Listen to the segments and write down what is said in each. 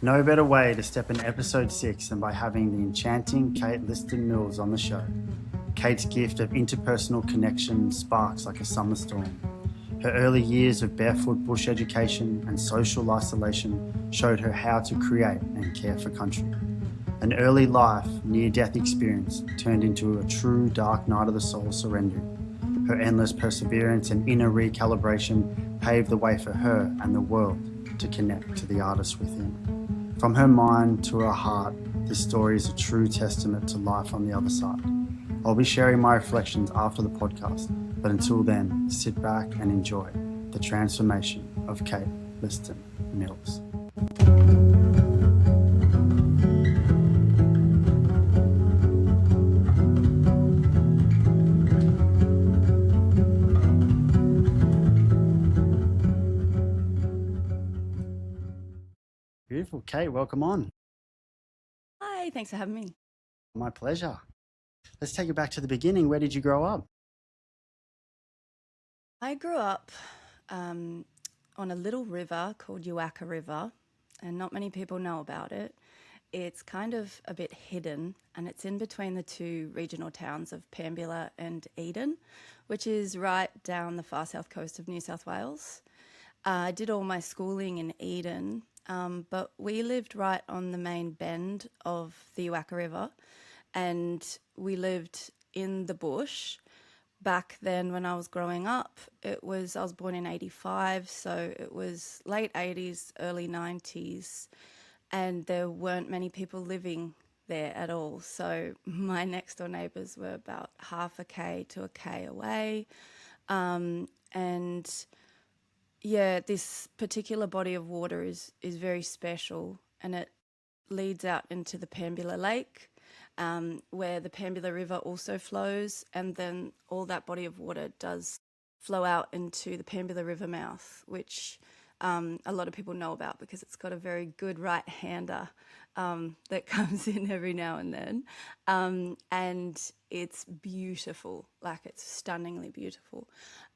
No better way to step in episode 6 than by having the enchanting Kate Liston-Mills on the show. Kate's gift of interpersonal connection sparks like a summer storm. Her early years of barefoot bush education and social isolation showed her how to create and care for country. An early life, near-death experience turned into a true dark night of the soul surrendering. Her endless perseverance and inner recalibration paved the way for her and the world to connect to the artist within. From her mind to her heart, this story is a true testament to life on the other side. I'll be sharing my reflections after the podcast, but until then, sit back and enjoy the transformation of Kate Liston-Mills. Beautiful. Kate, welcome on. Hi, thanks for having me. My pleasure. Let's take it back to the beginning. Where did you grow up? I grew up on a little river called Uacka River, and not many people know about it. It's kind of a bit hidden, and it's in between the two regional towns of Pambula and Eden, which is right down the far south coast of New South Wales. I did all my schooling in Eden, but we lived right on the main bend of the Uacka River, and we lived in the bush. Back then when I was growing up, I was born in 85, so it was late 80s, early 90s, and there weren't many people living there at all. So my next door neighbours were about half a K to a K away. And yeah, this particular body of water is very special, and it leads out into the Pambula Lake, where the Pambula River also flows, and then all that body of water does flow out into the Pambula River mouth, which a lot of people know about because it's got a very good right-hander that comes in every now and then. And it's beautiful, like it's stunningly beautiful.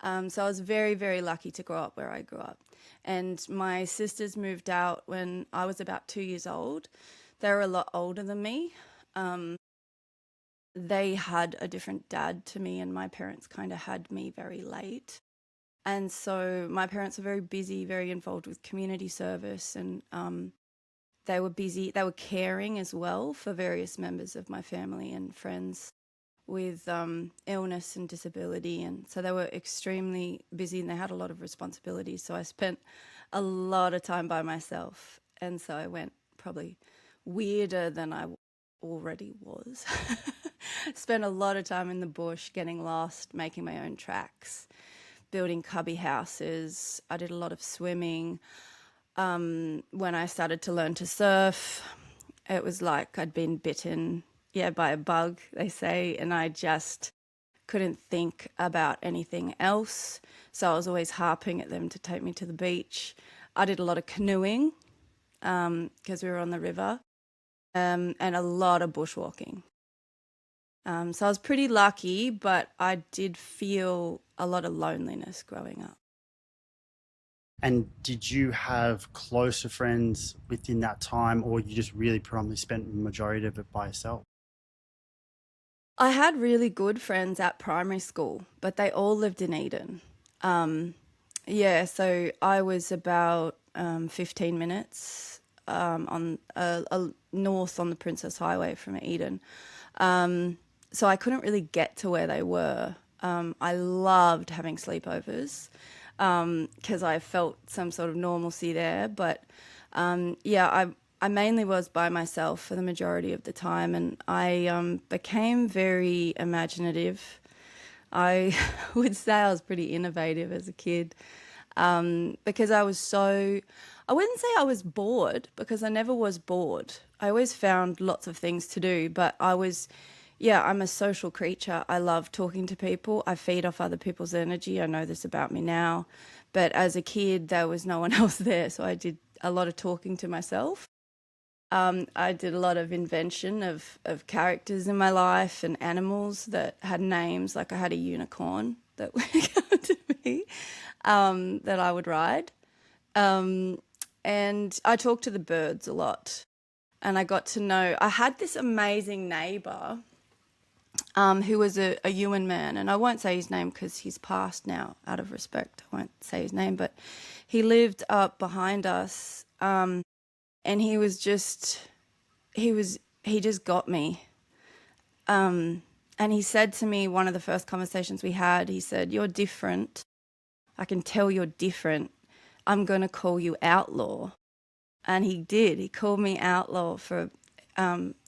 So I was very, very lucky to grow up where I grew up. And my sisters moved out when I was about 2 years old. They were a lot older than me. They had a different dad to me, and my parents kind of had me very late. And so my parents were very busy, very involved with community service, and they were busy. They were caring as well for various members of my family and friends with illness and disability. And so they were extremely busy, and they had a lot of responsibilities. So I spent a lot of time by myself. And so I went probably weirder than I already was. Spent a lot of time in the bush, getting lost, making my own tracks, building cubby houses. I did a lot of swimming. When I started to learn to surf, it was like I'd been bitten, by a bug, they say, and I just couldn't think about anything else. So I was always harping at them to take me to the beach. I did a lot of canoeing because we were on the river, and a lot of bushwalking. So I was pretty lucky, but I did feel a lot of loneliness growing up. And did you have closer friends within that time, or you just really predominantly spent the majority of it by yourself? I had really good friends at primary school, but they all lived in Eden. So I was about 15 minutes on north on the Princess Highway from Eden. So I couldn't really get to where they were. I loved having sleepovers because I felt some sort of normalcy there. But I mainly was by myself for the majority of the time, and I became very imaginative. I would say I was pretty innovative as a kid because I wouldn't say I was bored, because I never was bored. I always found lots of things to do, but I'm a social creature. I love talking to people. I feed off other people's energy. I know this about me now. But as a kid, there was no one else there, so I did a lot of talking to myself. I did a lot of invention of characters in my life and animals that had names. Like I had a unicorn that would come to me that I would ride. And I talked to the birds a lot. And I got to know, I had this amazing neighbour who was a Yuin man. And I won't say his name because he's passed now, out of respect. I won't say his name. But he lived up behind us. And he just got me. And he said to me, one of the first conversations we had, he said, "You're different. I can tell you're different. I'm going to call you Outlaw." And he did. He called me Outlaw for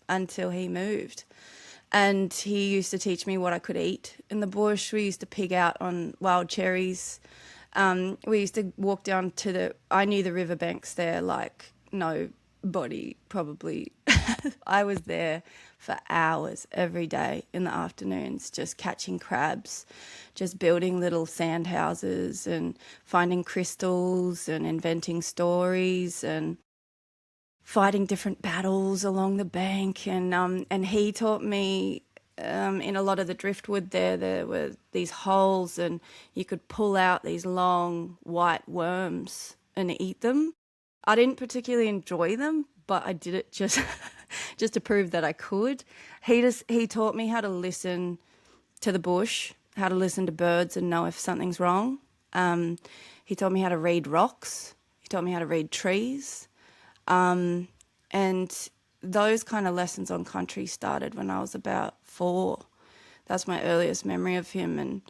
until he moved. And he used to teach me what I could eat in the bush. We used to pig out on wild cherries. We used to walk down to I knew the riverbanks there like nobody probably. I was there for hours every day in the afternoons, just catching crabs, just building little sand houses and finding crystals and inventing stories and fighting different battles along the bank. And he taught me in a lot of the driftwood there were these holes and you could pull out these long white worms and eat them. I didn't particularly enjoy them, but I did it just just to prove that I could. He taught me how to listen to the bush, how to listen to birds and know if something's wrong. He taught me how to read rocks. He taught me how to read trees. And those kind of lessons on country started when I was about 4. That's my earliest memory of him.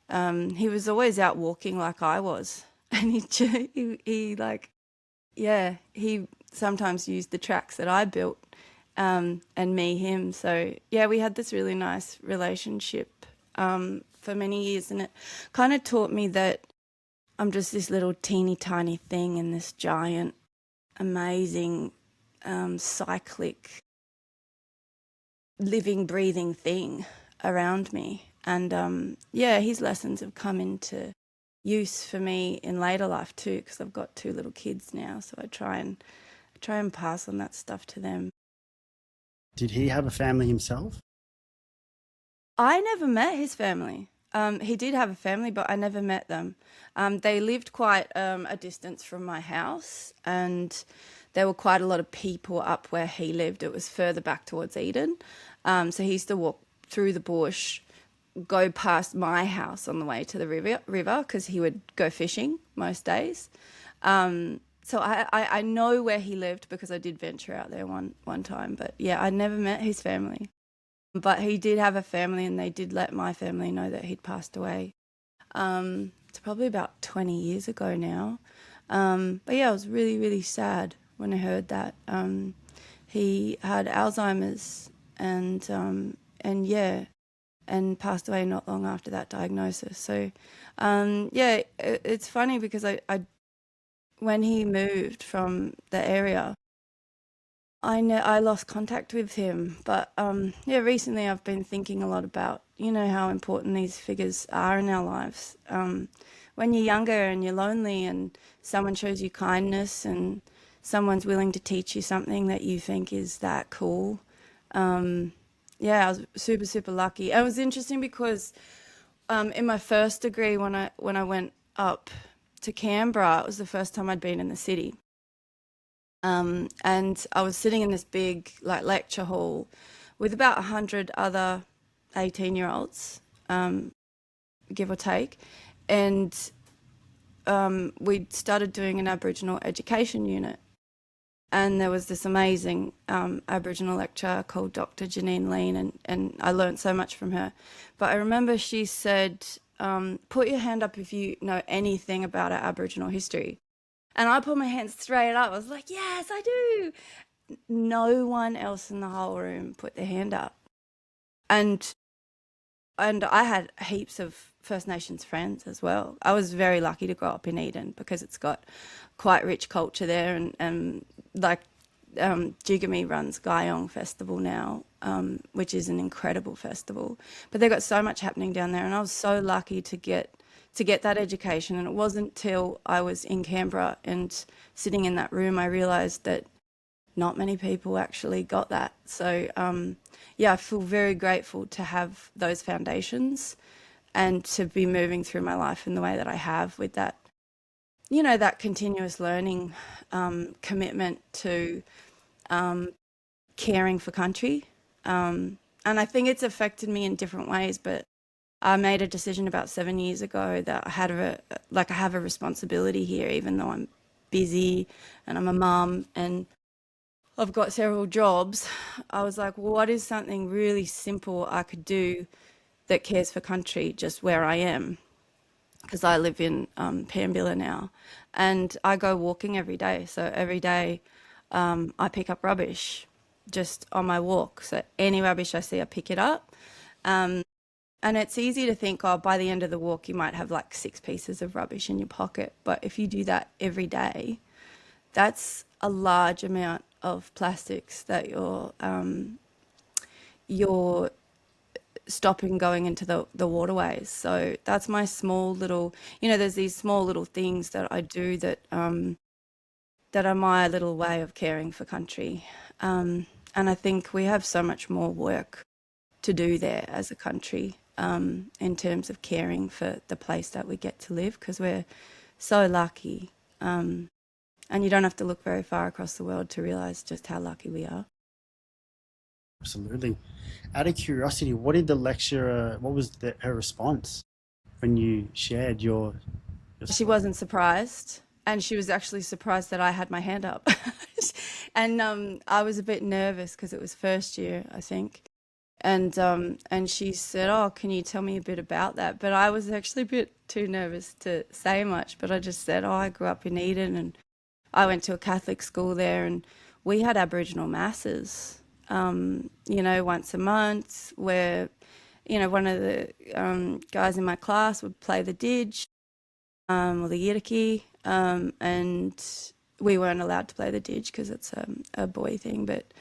And he was always out walking like I was. And he sometimes used the tracks that I built, and him. So, yeah, we had this really nice relationship for many years. And it kind of taught me that I'm just this little teeny tiny thing in this giant, amazing, cyclic, living, breathing thing around me. And, his lessons have come into use for me in later life too, because I've got 2 little kids now, so I try and pass on that stuff to them. Did he have a family himself? I never met his family. He did have a family, but I never met them. They lived quite a distance from my house, and there were quite a lot of people up where he lived. It was further back towards Eden. So he used to walk through the bush, go past my house on the way to the river because he would go fishing most days. So I know where he lived because I did venture out there one time. But, yeah, I never met his family. But he did have a family, and they did let my family know that he'd passed away. It's probably about 20 years ago now. But, yeah, I was really, really sad when I heard that. He had Alzheimer's and passed away not long after that diagnosis. So, it's funny because I when he moved from the area, I lost contact with him. But, recently I've been thinking a lot about, how important these figures are in our lives. When you're younger and you're lonely and someone shows you kindness and someone's willing to teach you something that you think is that cool, I was super, super lucky. It was interesting because in my first degree, when I went up to Canberra, it was the first time I'd been in the city. And I was sitting in this big lecture hall with about 100 other 18-year-olds, give or take. And we started doing an Aboriginal education unit. And there was this amazing Aboriginal lecturer called Dr. Janine Lean, and I learned so much from her. But I remember she said, put your hand up if you know anything about our Aboriginal history. And I put my hand straight up. I was like, yes, I do. No one else in the whole room put their hand up. And I had heaps of First Nations friends as well. I was very lucky to grow up in Eden because it's got quite rich culture there, and Jigami runs Guyong Festival now, which is an incredible festival. But they've got so much happening down there, and I was so lucky to get that education. And it wasn't till I was in Canberra and sitting in that room I realised that not many people actually got that. So, I feel very grateful to have those foundations and to be moving through my life in the way that I have with that you know, that continuous learning, commitment to caring for country. And I think it's affected me in different ways, but I made a decision about 7 years ago that I have a responsibility here, even though I'm busy and I'm a mum and I've got several jobs. I was like, well, what is something really simple I could do that cares for country just where I am? Because I live in Pambilla now, and I go walking every day. So every day I pick up rubbish just on my walk. So any rubbish I see, I pick it up. And it's easy to think, oh, by the end of the walk, you might have like 6 pieces of rubbish in your pocket. But if you do that every day, that's a large amount of plastics that you're stopping going into the waterways. So that's my small little, you know, there's these small little things that I do that are my little way of caring for country. And I think we have so much more work to do there as a country, in terms of caring for the place that we get to live, because we're so lucky. And you don't have to look very far across the world to realise just how lucky we are. Absolutely. Out of curiosity, what was her response when you shared your She story? wasn't surprised, and she was actually surprised that I had my hand up. And I was a bit nervous because it was first year, I think. And she said, "Oh, can you tell me a bit about that?" But I was actually a bit too nervous to say much. But I just said, "Oh, I grew up in Eden, and I went to a Catholic school there, and we had Aboriginal masses, you know, once a month, where, you know, one of the guys in my class would play the didge, or the yidaki, and we weren't allowed to play the didge because it's a boy thing, but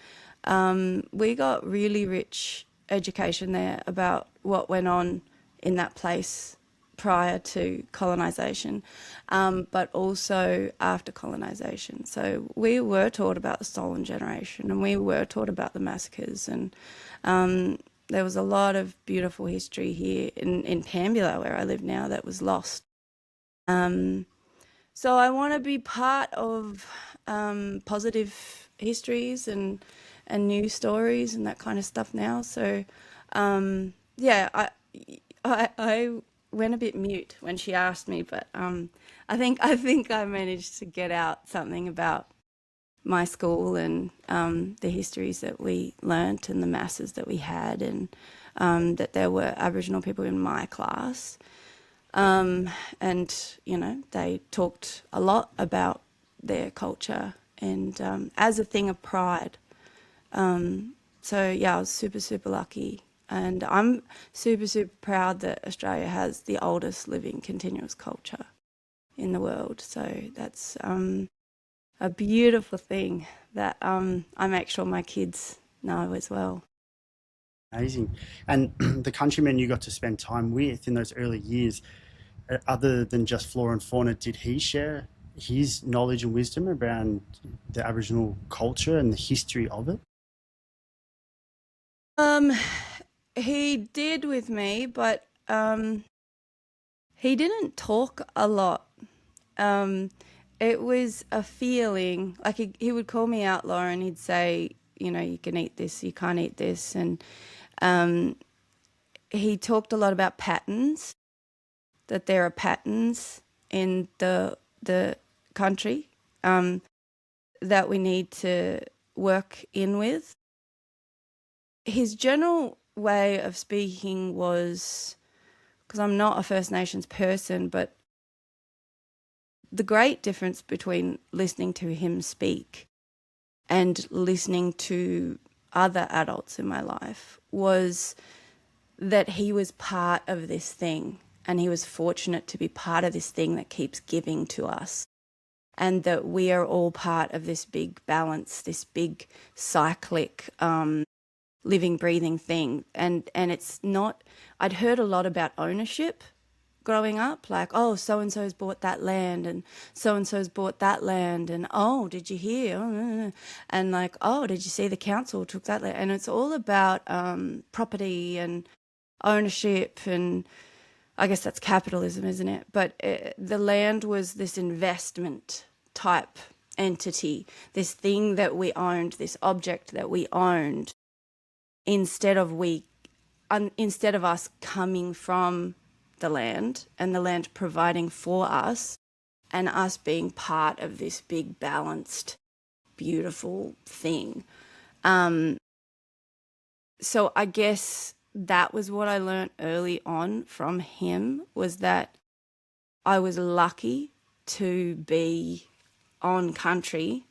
we got really rich education there about what went on in that place prior to colonisation, but also after colonisation. So we were taught about the stolen generation, and we were taught about the massacres, and there was a lot of beautiful history here in Pambula, where I live now, that was lost. So I want to be part of positive histories and news stories and that kind of stuff now. So yeah, I went a bit mute when she asked me, but I think I managed to get out something about my school and the histories that we learnt and the masses that we had, and that there were Aboriginal people in my class. And, you know, they talked a lot about their culture and as a thing of pride. So, yeah, I was super, super lucky. And I'm super, super proud that Australia has the oldest living continuous culture in the world. So that's a beautiful thing that I make sure my kids know as well. Amazing. And the countryman you got to spend time with in those early years, other than just flora and fauna, did he share his knowledge and wisdom around the Aboriginal culture and the history of it? Um, he did with me, but he didn't talk a lot. Um, it was a feeling, like he would call me outlaw and he'd say, you know, you can eat this, you can't eat this. And um, he talked a lot about patterns, that there are patterns in the country that we need to work in with. His general way of speaking was, because I'm not a First Nations person, but the great difference between listening to him speak and listening to other adults in my life was that he was part of this thing, and he was fortunate to be part of this thing that keeps giving to us, and that we are all part of this big balance, this big cyclic living, breathing thing. And it's not, I'd heard a lot about ownership growing up, like, oh, so-and-so's bought that land and so-and-so's bought that land, and oh, did you hear? Oh, and like, oh, did you see the council took that land? And it's all about property and ownership. And I guess that's capitalism, isn't it? But the land was this investment type entity, this thing that we owned, this object that we owned, instead of us coming from the land and the land providing for us and us being part of this big, balanced, beautiful thing. So I guess that was what I learned early on from him, was that I was lucky to be on country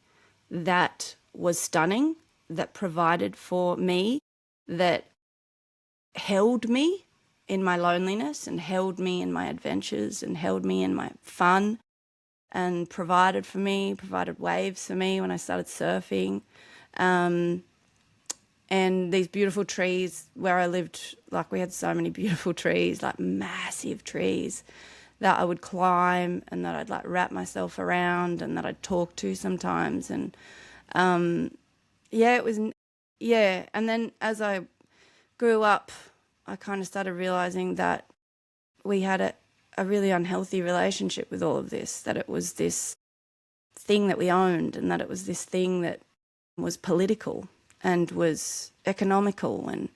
that was stunning, that provided for me, that held me in my loneliness and held me in my adventures and held me in my fun and provided for me, provided waves for me when I started surfing. And these beautiful trees where I lived, like we had so many beautiful trees, like massive trees that I would climb and that I'd like wrap myself around and that I'd talk to sometimes. And it was, And then as I grew up, I kind of started realizing that we had a really unhealthy relationship with all of this, that it was this thing that we owned and that it was this thing that was political and was economical, and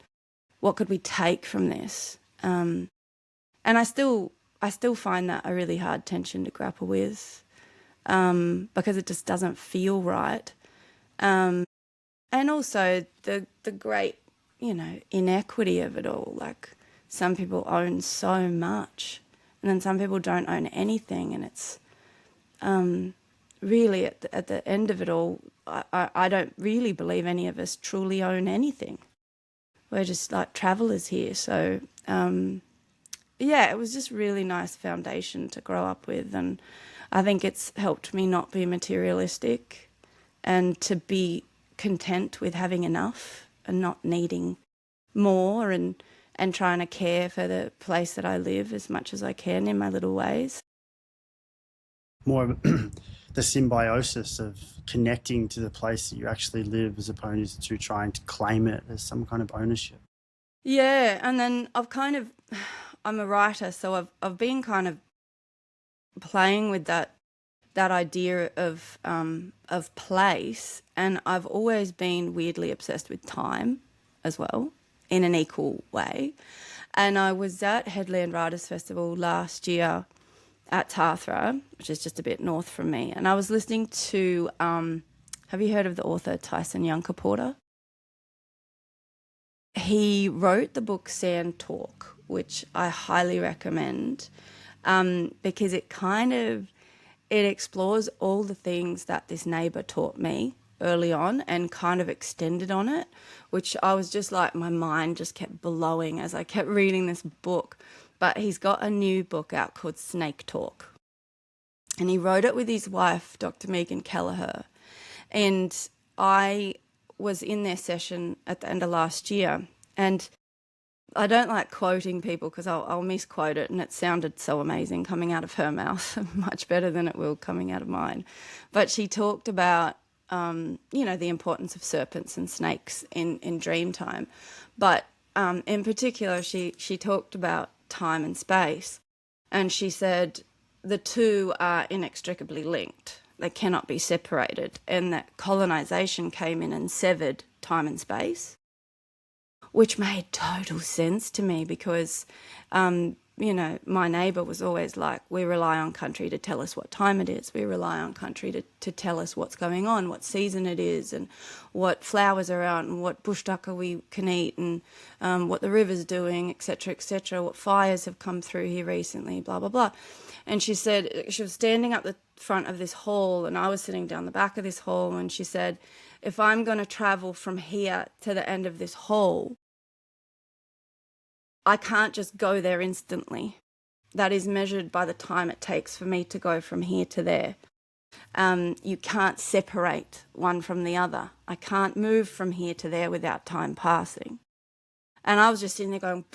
what could we take from this? And I still find that a really hard tension to grapple with, because it just doesn't feel right. And also the great, inequity of it all. Like, some people own so much and then some people don't own anything, and it's really at the end of it all, I don't really believe any of us truly own anything. We're just like travellers here. So, it was just really nice foundation to grow up with. And I think it's helped me not be materialistic and to be content with having enough and not needing more, and trying to care for the place that I live as much as I can in my little ways. More of the symbiosis of connecting to the place that you actually live, as opposed to trying to claim it as some kind of ownership. Yeah, and then I'm a writer, so I've been kind of playing with that idea of place, and I've always been weirdly obsessed with time as well, in an equal way. And I was at Headland Writers Festival last year at Tathra, which is just a bit north from me, and I was listening to, have you heard of the author Tyson Yunkaporta? He wrote the book Sand Talk, which I highly recommend, because it explores all the things that this neighbour taught me early on and kind of extended on it, which I was just like, my mind just kept blowing as I kept reading this book. But he's got a new book out called Snake Talk, and he wrote it with his wife, Dr. Megan Kelleher. And I was in their session at the end of last year, and I don't like quoting people because I'll misquote it, and it sounded so amazing coming out of her mouth, much better than it will coming out of mine. But she talked about, the importance of serpents and snakes in dream time. But in particular, she talked about time and space, and she said the two are inextricably linked. They cannot be separated, and that colonization came in and severed time and space, which made total sense to me because, my neighbour was always like, we rely on country to tell us what time it is. We rely on country to tell us what's going on, what season it is, and what flowers are out, and what bush ducker we can eat, and what the river's doing, etc., what fires have come through here recently, blah, blah, blah. And she said, she was standing up the front of this hall, and I was sitting down the back of this hall, and she said, if I'm going to travel from here to the end of this hall, I can't just go there instantly. That is measured by the time it takes for me to go from here to there. You can't separate one from the other. I can't move from here to there without time passing. And I was just sitting there going,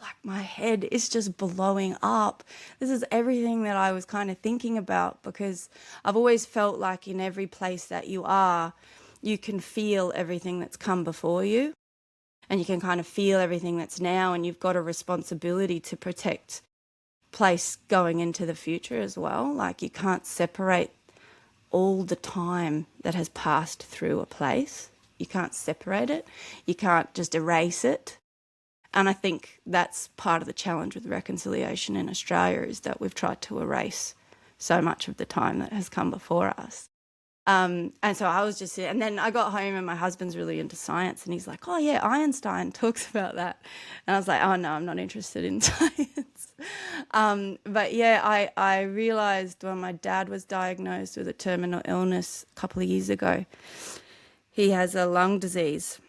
like my head is just blowing up. This is everything that I was kind of thinking about, because I've always felt like in every place that you are, you can feel everything that's come before you. And you can kind of feel everything that's now, and you've got a responsibility to protect place going into the future as well. Like, you can't separate all the time that has passed through a place. You can't separate it. You can't just erase it. And I think that's part of the challenge with reconciliation in Australia, is that we've tried to erase so much of the time that has come before us. And so I was just, and then I got home and my husband's really into science, and he's like, oh yeah, Einstein talks about that. And I was like, oh no, I'm not interested in science. But yeah, I realised when my dad was diagnosed with a terminal illness a couple of years ago, he has a lung disease,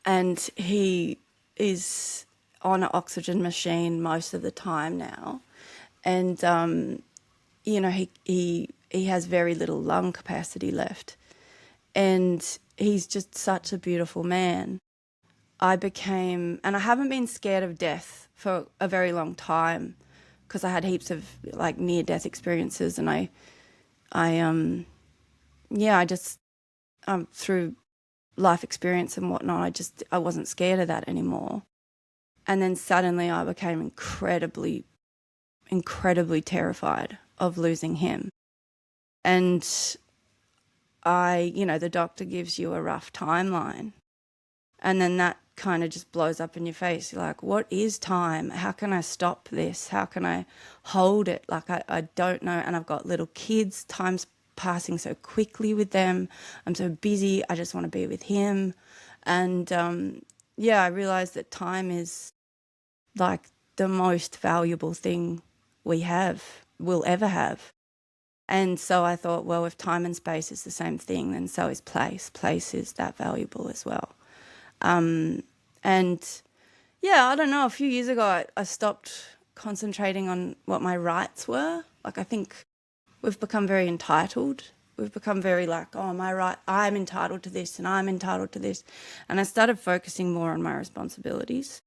and he is on an oxygen machine most of the time now. And, you know, he has very little lung capacity left. And he's just such a beautiful man. And I haven't been scared of death for a very long time, because I had heaps of like near-death experiences, and I through life experience and whatnot, I wasn't scared of that anymore. And then suddenly I became incredibly, incredibly terrified of losing him. And the doctor gives you a rough timeline, and then that kind of just blows up in your face. You're like, what is time? How can I stop this? How can I hold it? Like, I don't know. And I've got little kids. Time's passing so quickly with them. I'm so busy. I just want to be with him. And, I realised that time is like the most valuable thing we'll ever have. And so I thought, well, if time and space is the same thing, then so is place. Place is that valuable as well. I don't know, a few years ago I stopped concentrating on what my rights were. Like, I think we've become very entitled. We've become very like, oh, my right, I'm entitled to this and I'm entitled to this. And I started focusing more on my responsibilities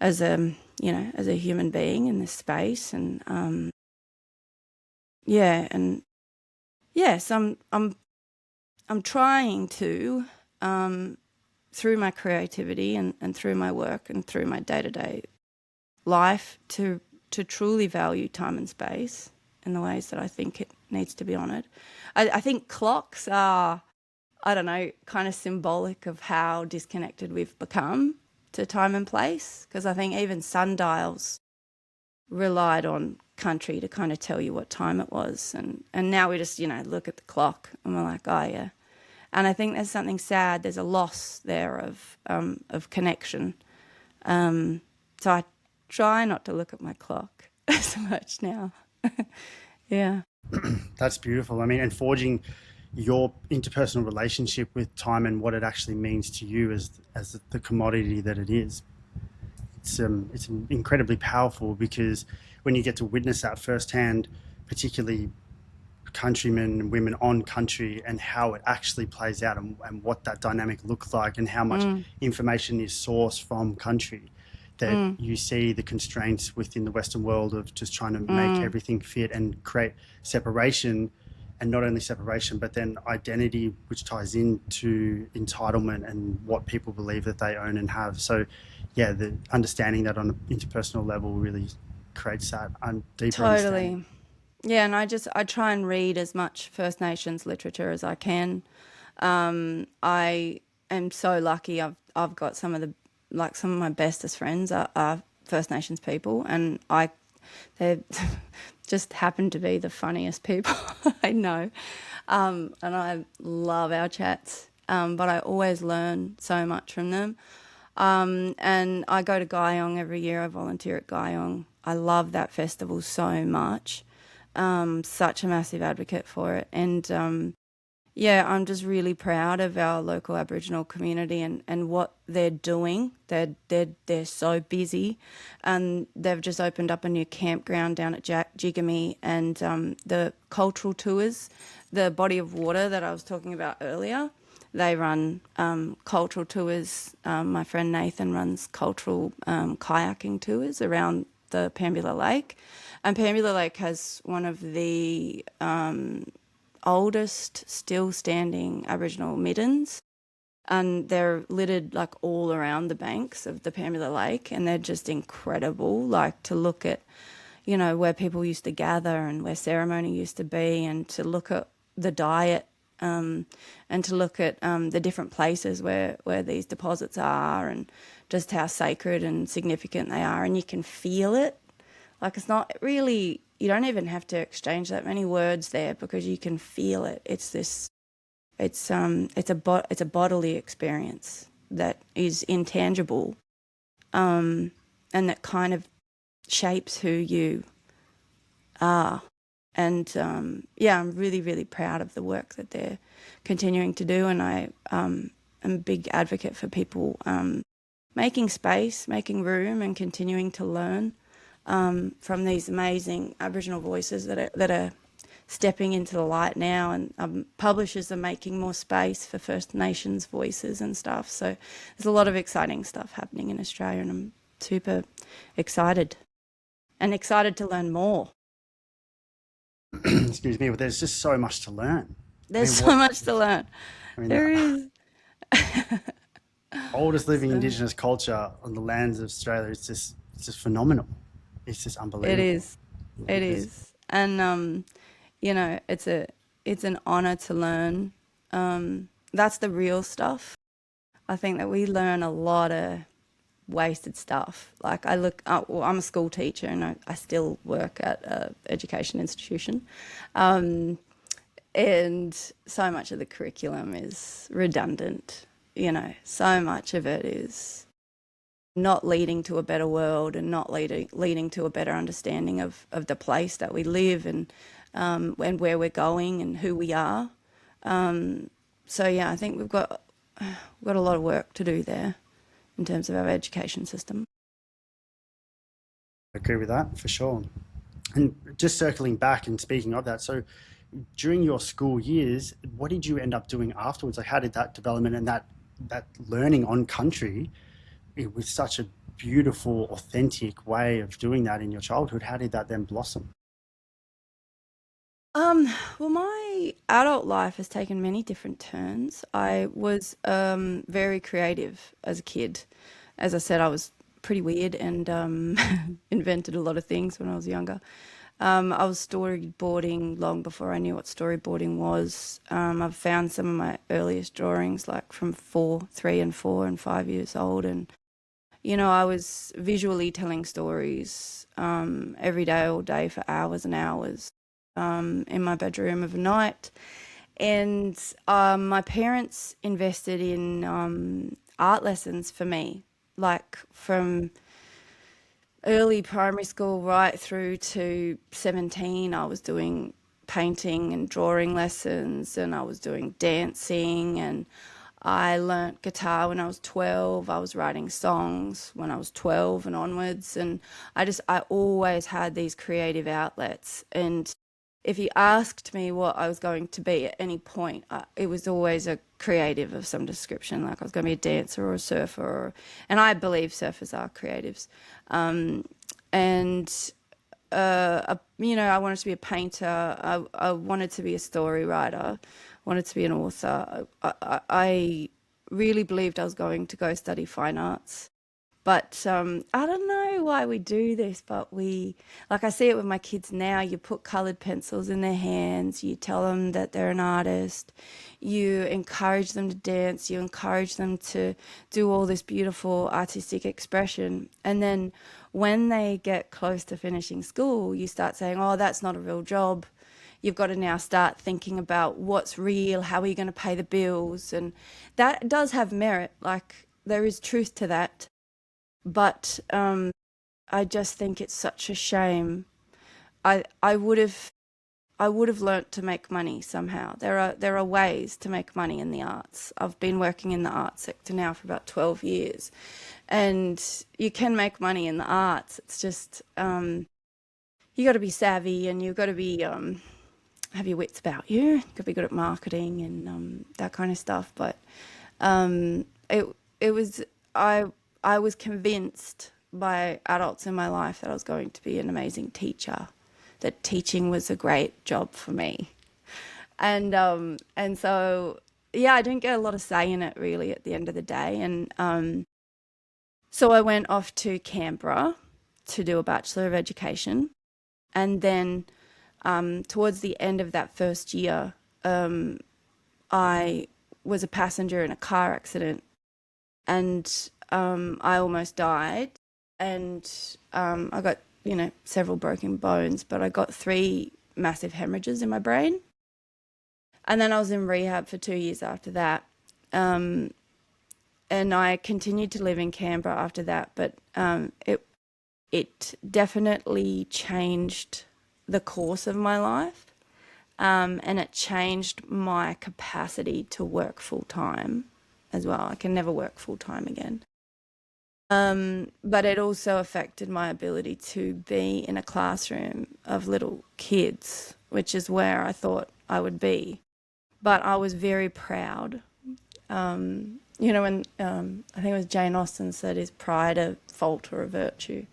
as a human being in this space. And so I'm trying to, through my creativity and through my work and through my day-to-day life, to truly value time and space in the ways that I think it needs to be honoured. I think clocks are, I don't know, kind of symbolic of how disconnected we've become to time and place, because I think even sundials relied on country to kind of tell you what time it was, and now we just look at the clock and we're like, oh yeah. And I think there's something sad. There's a loss there of connection. So I try not to look at my clock so much now. Yeah. That's beautiful. I mean, and forging your interpersonal relationship with time and what it actually means to you as the commodity that it is. It's incredibly powerful, because when you get to witness that firsthand, particularly countrymen and women on country, and how it actually plays out, and what that dynamic looks like, and how much information is sourced from country, that you see the constraints within the Western world of just trying to make everything fit and create separation, and not only separation, but then identity, which ties into entitlement and what people believe that they own and have. So yeah, the understanding that on an interpersonal level really creates that deeper understanding. Yeah, and I try and read as much First Nations literature as I can. I am so lucky. I've got some of my bestest friends are First Nations people, and they just happen to be the funniest people I know, and I love our chats. But I always learn so much from them. And I go to Guyong every year. I volunteer at Guyong. I love that festival so much. Such a massive advocate for it. And I'm just really proud of our local Aboriginal community and what they're doing. They're so busy, and they've just opened up a new campground down at Jigamy, and the cultural tours, the body of water that I was talking about earlier, they run cultural tours. My friend Nathan runs cultural kayaking tours around the Pambula Lake. And Pambula Lake has one of the oldest still standing Aboriginal middens. and they're littered like all around the banks of the Pamela Lake, and they're just incredible. Like to look at, you know, where people used to gather and where ceremony used to be, and to look at the diet, and to look at the different places where these deposits are, and just how sacred and significant they are. And you can feel it. Like it's not really, you don't even have to exchange that many words there, because you can feel it. It's this, it's a bodily experience that is intangible, and that kind of shapes who you are. And yeah, I'm really, really proud of the work that they're continuing to do. And I am a big advocate for people making space, making room, and continuing to learn from these amazing Aboriginal voices that are stepping into the light now. And publishers are making more space for First Nations voices and stuff. So there's a lot of exciting stuff happening in Australia, and I'm super excited to learn more. Excuse me, but there's just so much to learn. There's so much to learn. I mean, There is. Oldest living Indigenous culture on the lands of Australia. It's just phenomenal. It's just unbelievable. It is. It is. And you know, it's an honor to learn. That's the real stuff. I think that we learn a lot of wasted stuff. Like well, I'm a school teacher, and I still work at an education institution. And so much of the curriculum is redundant. You know, so much of it is not leading to a better world, and not leading to a better understanding of the place that we live, and where we're going and who we are. So yeah, I think we've got a lot of work to do there in terms of our education system. I agree with that for sure. And just circling back and speaking of that, so during your school years, what did you end up doing afterwards? Like, how did that development and that learning on country, it was such a beautiful, authentic way of doing that in your childhood, how did that then blossom? Well, my adult life has taken many different turns. I was very creative as a kid. As I said, I was pretty weird, and invented a lot of things when I was younger. I was storyboarding long before I knew what storyboarding was. I've found some of my earliest drawings, like from 3 and 4 and 5 years old, and you know, I was visually telling stories every day, all day, for hours and hours, in my bedroom of a night. And my parents invested in art lessons for me, like from early primary school right through to 17. I was doing painting and drawing lessons, and I was doing dancing, and I learnt guitar when I was 12. I was writing songs when I was 12 and onwards, and I always had these creative outlets. And if you asked me what I was going to be at any point, it was always a creative of some description. Like I was going to be a dancer or a surfer, and I believe surfers are creatives. You know, I wanted to be a painter. I wanted to be a story writer. Wanted to be an author. I really believed I was going to go study fine arts. But I don't know why we do this, but like I see it with my kids now. You put coloured pencils in their hands, you tell them that they're an artist, you encourage them to dance, you encourage them to do all this beautiful artistic expression. And then when they get close to finishing school, you start saying, oh, that's not a real job. You've got to now start thinking about what's real, how are you going to pay the bills? And that does have merit, like there is truth to that. But I just think it's such a shame. I would have learnt to make money somehow. There are ways to make money in the arts. I've been working in the arts sector now for about 12 years, and you can make money in the arts. It's just you got to be savvy, and you've got to be have your wits about you. You've got to be good at marketing and that kind of stuff. But I was convinced by adults in my life that I was going to be an amazing teacher, that teaching was a great job for me. And so yeah, I didn't get a lot of say in it really at the end of the day. And so I went off to Canberra to do a Bachelor of Education. And then towards the end of that first year, I was a passenger in a car accident and I almost died. And I got, several broken bones, but I got 3 massive hemorrhages in my brain. And then I was in rehab for 2 years after that. Um, and I continued to live in Canberra after that, but it definitely changed the course of my life. And it changed my capacity to work full time as well. I can never work full time again. But it also affected my ability to be in a classroom of little kids, which is where I thought I would be. But I was very proud. When I think it was Jane Austen said, "Is pride a fault or a virtue?"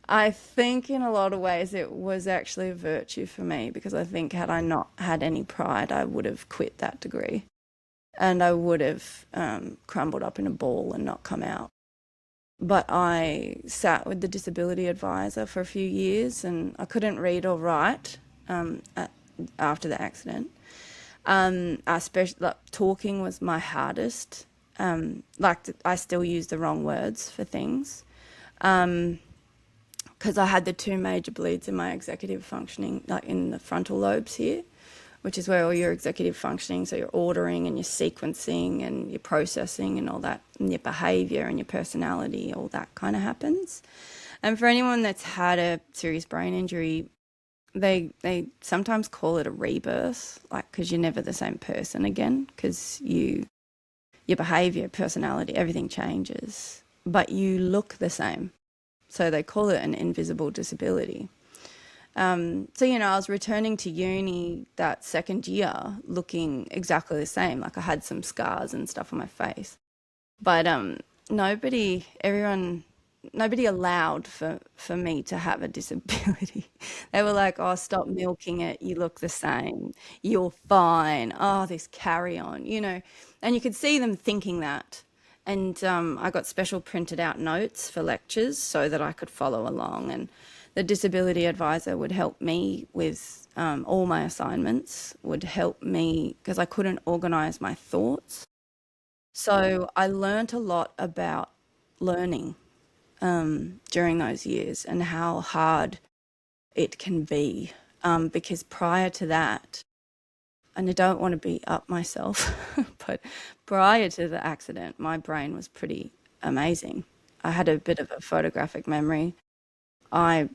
I think in a lot of ways it was actually a virtue for me because I think had I not had any pride, I would have quit that degree and I would have crumbled up in a ball and not come out. But I sat with the disability advisor for a few years and I couldn't read or write after the accident. Especially like, talking was my hardest. I still use the wrong words for things. Because I had the 2 major bleeds in my executive functioning, like in the frontal lobes here, which is where all your executive functioning, so your ordering and your sequencing and your processing and all that, and your behaviour and your personality, all that kind of happens. And for anyone that's had a serious brain injury, they sometimes call it a rebirth, like because you're never the same person again, because your behaviour, personality, everything changes, but you look the same. So they call it an invisible disability. I was returning to uni that second year looking exactly the same. Like I had some scars and stuff on my face. But nobody, everyone, nobody allowed for me to have a disability. They were like, oh, stop milking it. You look the same. You're fine. Oh, this carry on, And you could see them thinking that. And I got special printed out notes for lectures so that I could follow along. And the disability advisor would help me with all my assignments, would help me because I couldn't organise my thoughts. So I learnt a lot about learning during those years and how hard it can be. Because prior to that, and I don't want to be up myself, but prior to the accident, my brain was pretty amazing. I had a bit of a photographic memory. I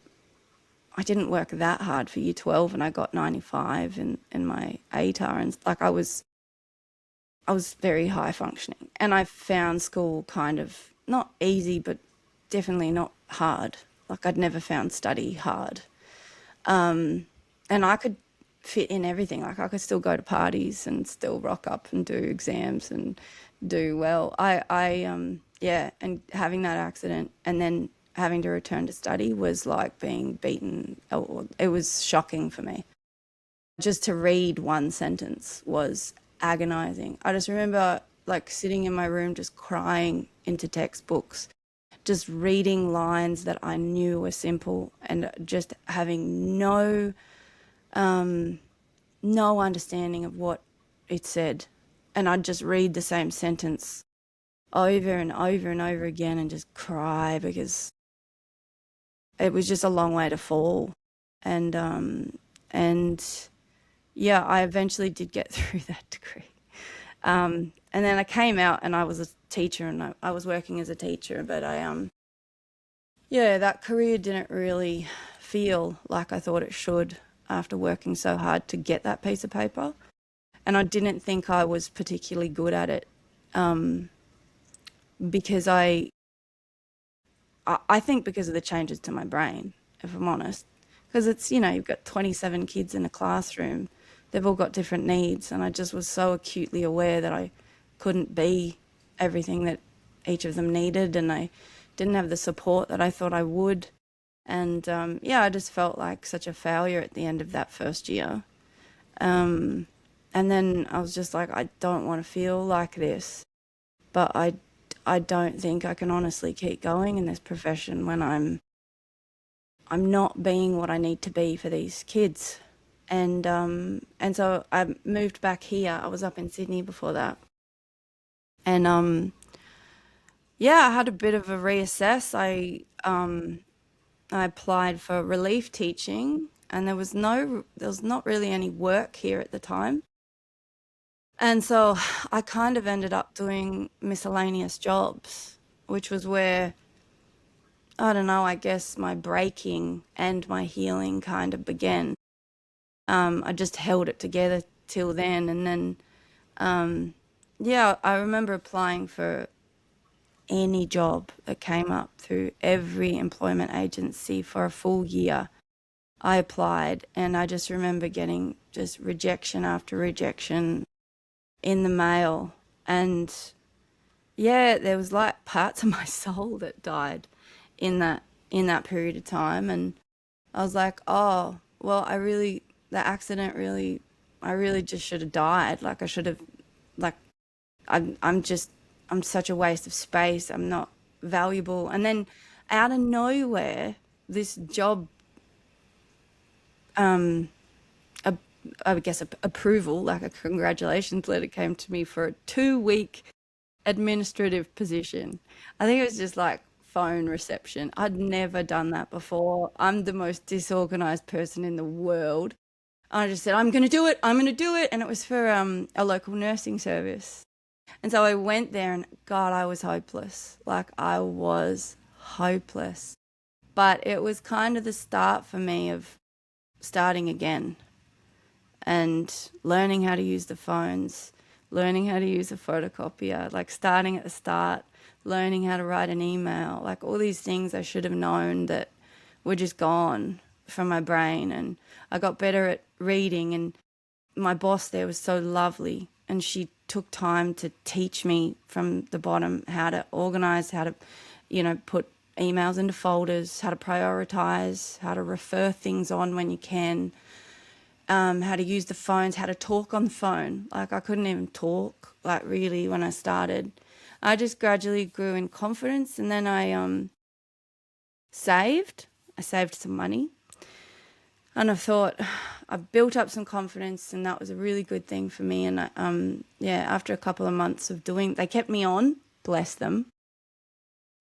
I didn't work that hard for year 12 and I got 95 in my ATAR and like I was very high functioning and I found school kind of not easy but definitely not hard. Like I'd never found study hard. And I could fit in everything. Like I could still go to parties and still rock up and do exams and do well. Yeah, and having that accident and then having to return to study was like being beaten. It was shocking for me. Just to read one sentence was agonizing. I just remember like sitting in my room just crying into textbooks, just reading lines that I knew were simple and just having no understanding of what it said. And I'd just read the same sentence over and over and over again and just cry because it was just a long way to fall. And yeah, I eventually did get through that degree. And then I came out and I was a teacher and I was working as a teacher, but yeah, that career didn't really feel like I thought it should after working so hard to get that piece of paper. And I didn't think I was particularly good at it because I think because of the changes to my brain, if I'm honest. Because it's, you've got 27 kids in a classroom. They've all got different needs. And I just was so acutely aware that I couldn't be everything that each of them needed. And I didn't have the support that I thought I would. And yeah, I just felt like such a failure at the end of that first year. And then I was just like, I don't want to feel like this, but I don't think I can honestly keep going in this profession when I'm not being what I need to be for these kids. And so I moved back here. I was up in Sydney before that. And yeah, I had a bit of a reassess. I applied for relief teaching, and there was not really any work here at the time. And so I kind of ended up doing miscellaneous jobs, which was where, I don't know, I guess my breaking and my healing kind of began. I just held it together till then. And then, yeah, I remember applying for any job that came up through every employment agency for a full year. I applied, and I just remember getting just rejection after rejection in the mail. And yeah, there was like parts of my soul that died in that period of time. And I was like, oh, well, the accident really, I really just should have died. Like I should have, like, I'm such a waste of space. I'm not valuable. And then out of nowhere, this job, a, I guess, approval, like a congratulations letter came to me for a 2-week administrative position. I think it was just like phone reception. I'd never done that before. I'm the most disorganized person in the world. I just said, I'm going to do it. I'm going to do it. And it was for a local nursing service. And so I went there, and God, I was hopeless. Like I was hopeless. But it was kind of the start for me of starting again and learning how to use the phones, learning how to use a photocopier, like starting at the start, learning how to write an email, like all these things I should have known that were just gone from my brain. And I got better at reading, and my boss there was so lovely, and she took time to teach me from the bottom how to organize, how to, put emails into folders, how to prioritize, how to refer things on when you can, how to use the phones, how to talk on the phone. Like I couldn't even talk, like really, when I started. I just gradually grew in confidence, and then I saved. I saved some money. And I thought I built up some confidence, and that was a really good thing for me. And after a couple of months of they kept me on, bless them.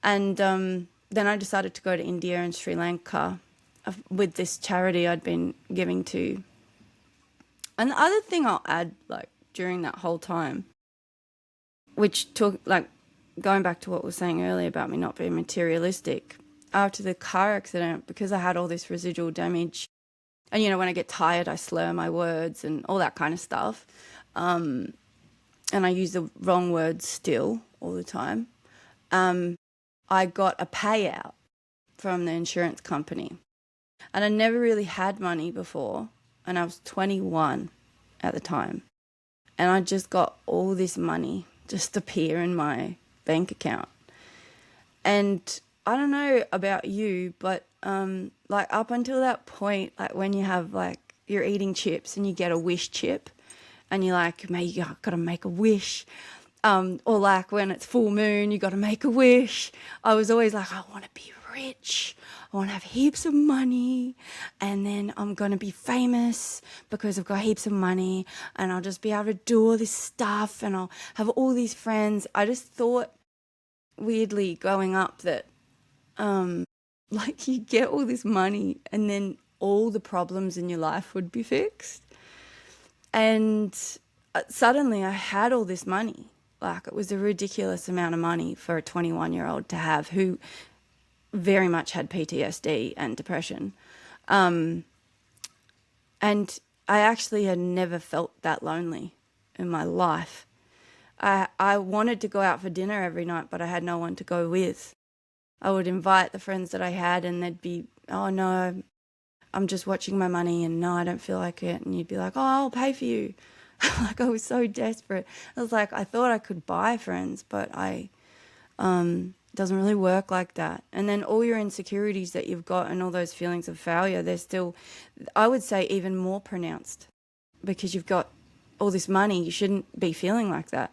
And then I decided to go to India and Sri Lanka with this charity I'd been giving to. And the other thing I'll add, like during that whole time, which took, like, going back to what I was saying earlier about me not being materialistic, after the car accident, because I had all this residual damage. And, when I get tired, I slur my words and all that kind of stuff. And I use the wrong words still all the time. I got a payout from the insurance company. And I never really had money before. And I was 21 at the time. And I just got all this money just appear in my bank account. And I don't know about you, but like up until that point, like when you have like you're eating chips and you get a wish chip, and you're like, "May you got to make a wish," or like when it's full moon, you got to make a wish. I was always like, I want to be rich. I want to have heaps of money, and then I'm going to be famous because I've got heaps of money, and I'll just be able to do all this stuff, and I'll have all these friends. I just thought, weirdly, growing up, that like you get all this money and then all the problems in your life would be fixed. And suddenly I had all this money. Like it was a ridiculous amount of money for a 21-year-old to have, who very much had PTSD and depression. And I actually had never felt that lonely in my life. I wanted to go out for dinner every night, but I had no one to go with. I would invite the friends that I had, and they'd be, "Oh no, I'm just watching my money," and "No, I don't feel like it." And you'd be like, "Oh, I'll pay for you." Like I was so desperate. I was like, I thought I could buy friends, but doesn't really work like that. And then all your insecurities that you've got and all those feelings of failure, they're still, I would say, even more pronounced, because you've got all this money, you shouldn't be feeling like that.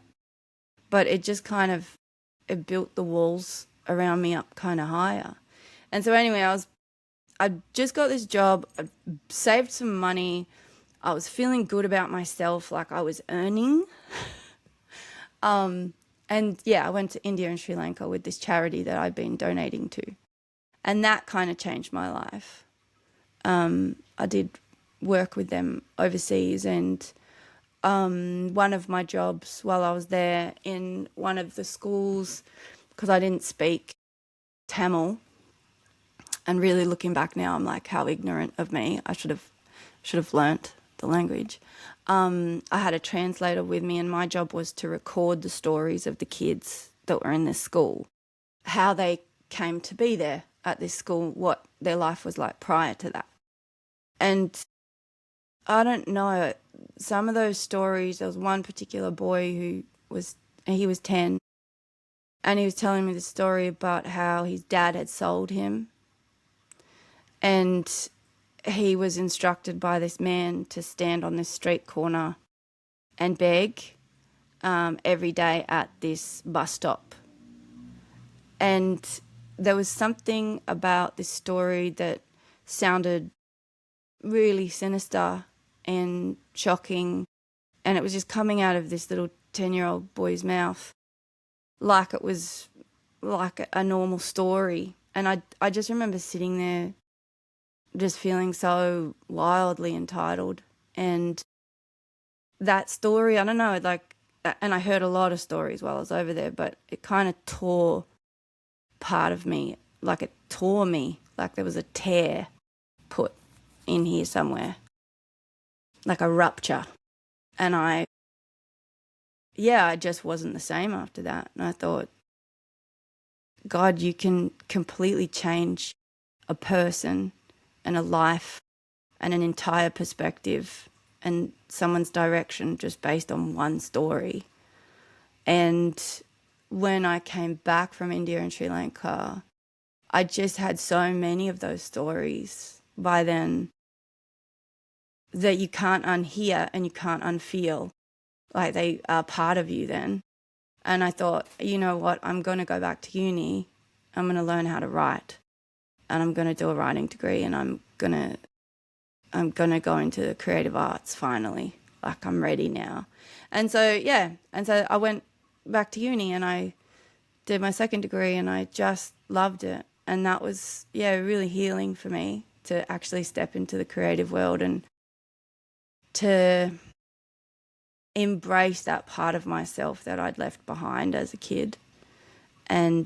But it just kind of, it built the walls around me up kind of higher. And so anyway, I just got this job, I saved some money, I was feeling good about myself, like I was earning. And yeah, I went to India and Sri Lanka with this charity that I'd been donating to. And that kind of changed my life. I did work with them overseas, and one of my jobs while I was there in one of the schools, because I didn't speak Tamil, and really looking back now, I'm like, how ignorant of me. I should have learnt the language. I had a translator with me, and my job was to record the stories of the kids that were in this school, how they came to be there at this school, what their life was like prior to that. And I don't know, some of those stories, there was one particular boy he was 10, and he was telling me the story about how his dad had sold him, and he was instructed by this man to stand on this street corner and beg every day at this bus stop. And there was something about this story that sounded really sinister and shocking, and it was just coming out of this little 10-year-old boy's mouth like it was like a normal story. And I just remember sitting there just feeling so wildly entitled. And that story, I don't know, like, and I heard a lot of stories while I was over there, but it kind of tore part of me, like it tore me, like there was a tear put in here somewhere, like a rupture. And I just wasn't the same after that. And I thought, God, you can completely change a person and a life and an entire perspective and someone's direction just based on one story. And when I came back from India and Sri Lanka, I just had so many of those stories by then that you can't unhear and you can't unfeel. Like they are part of you then. And I thought, you know what, I'm going to go back to uni. I'm going to learn how to write. And I'm going to do a writing degree, and I'm going to go into creative arts finally. Like I'm ready now. And so, I went back to uni and I did my second degree, and I just loved it. And that was, really healing for me to actually step into the creative world and to embrace that part of myself that I'd left behind as a kid, and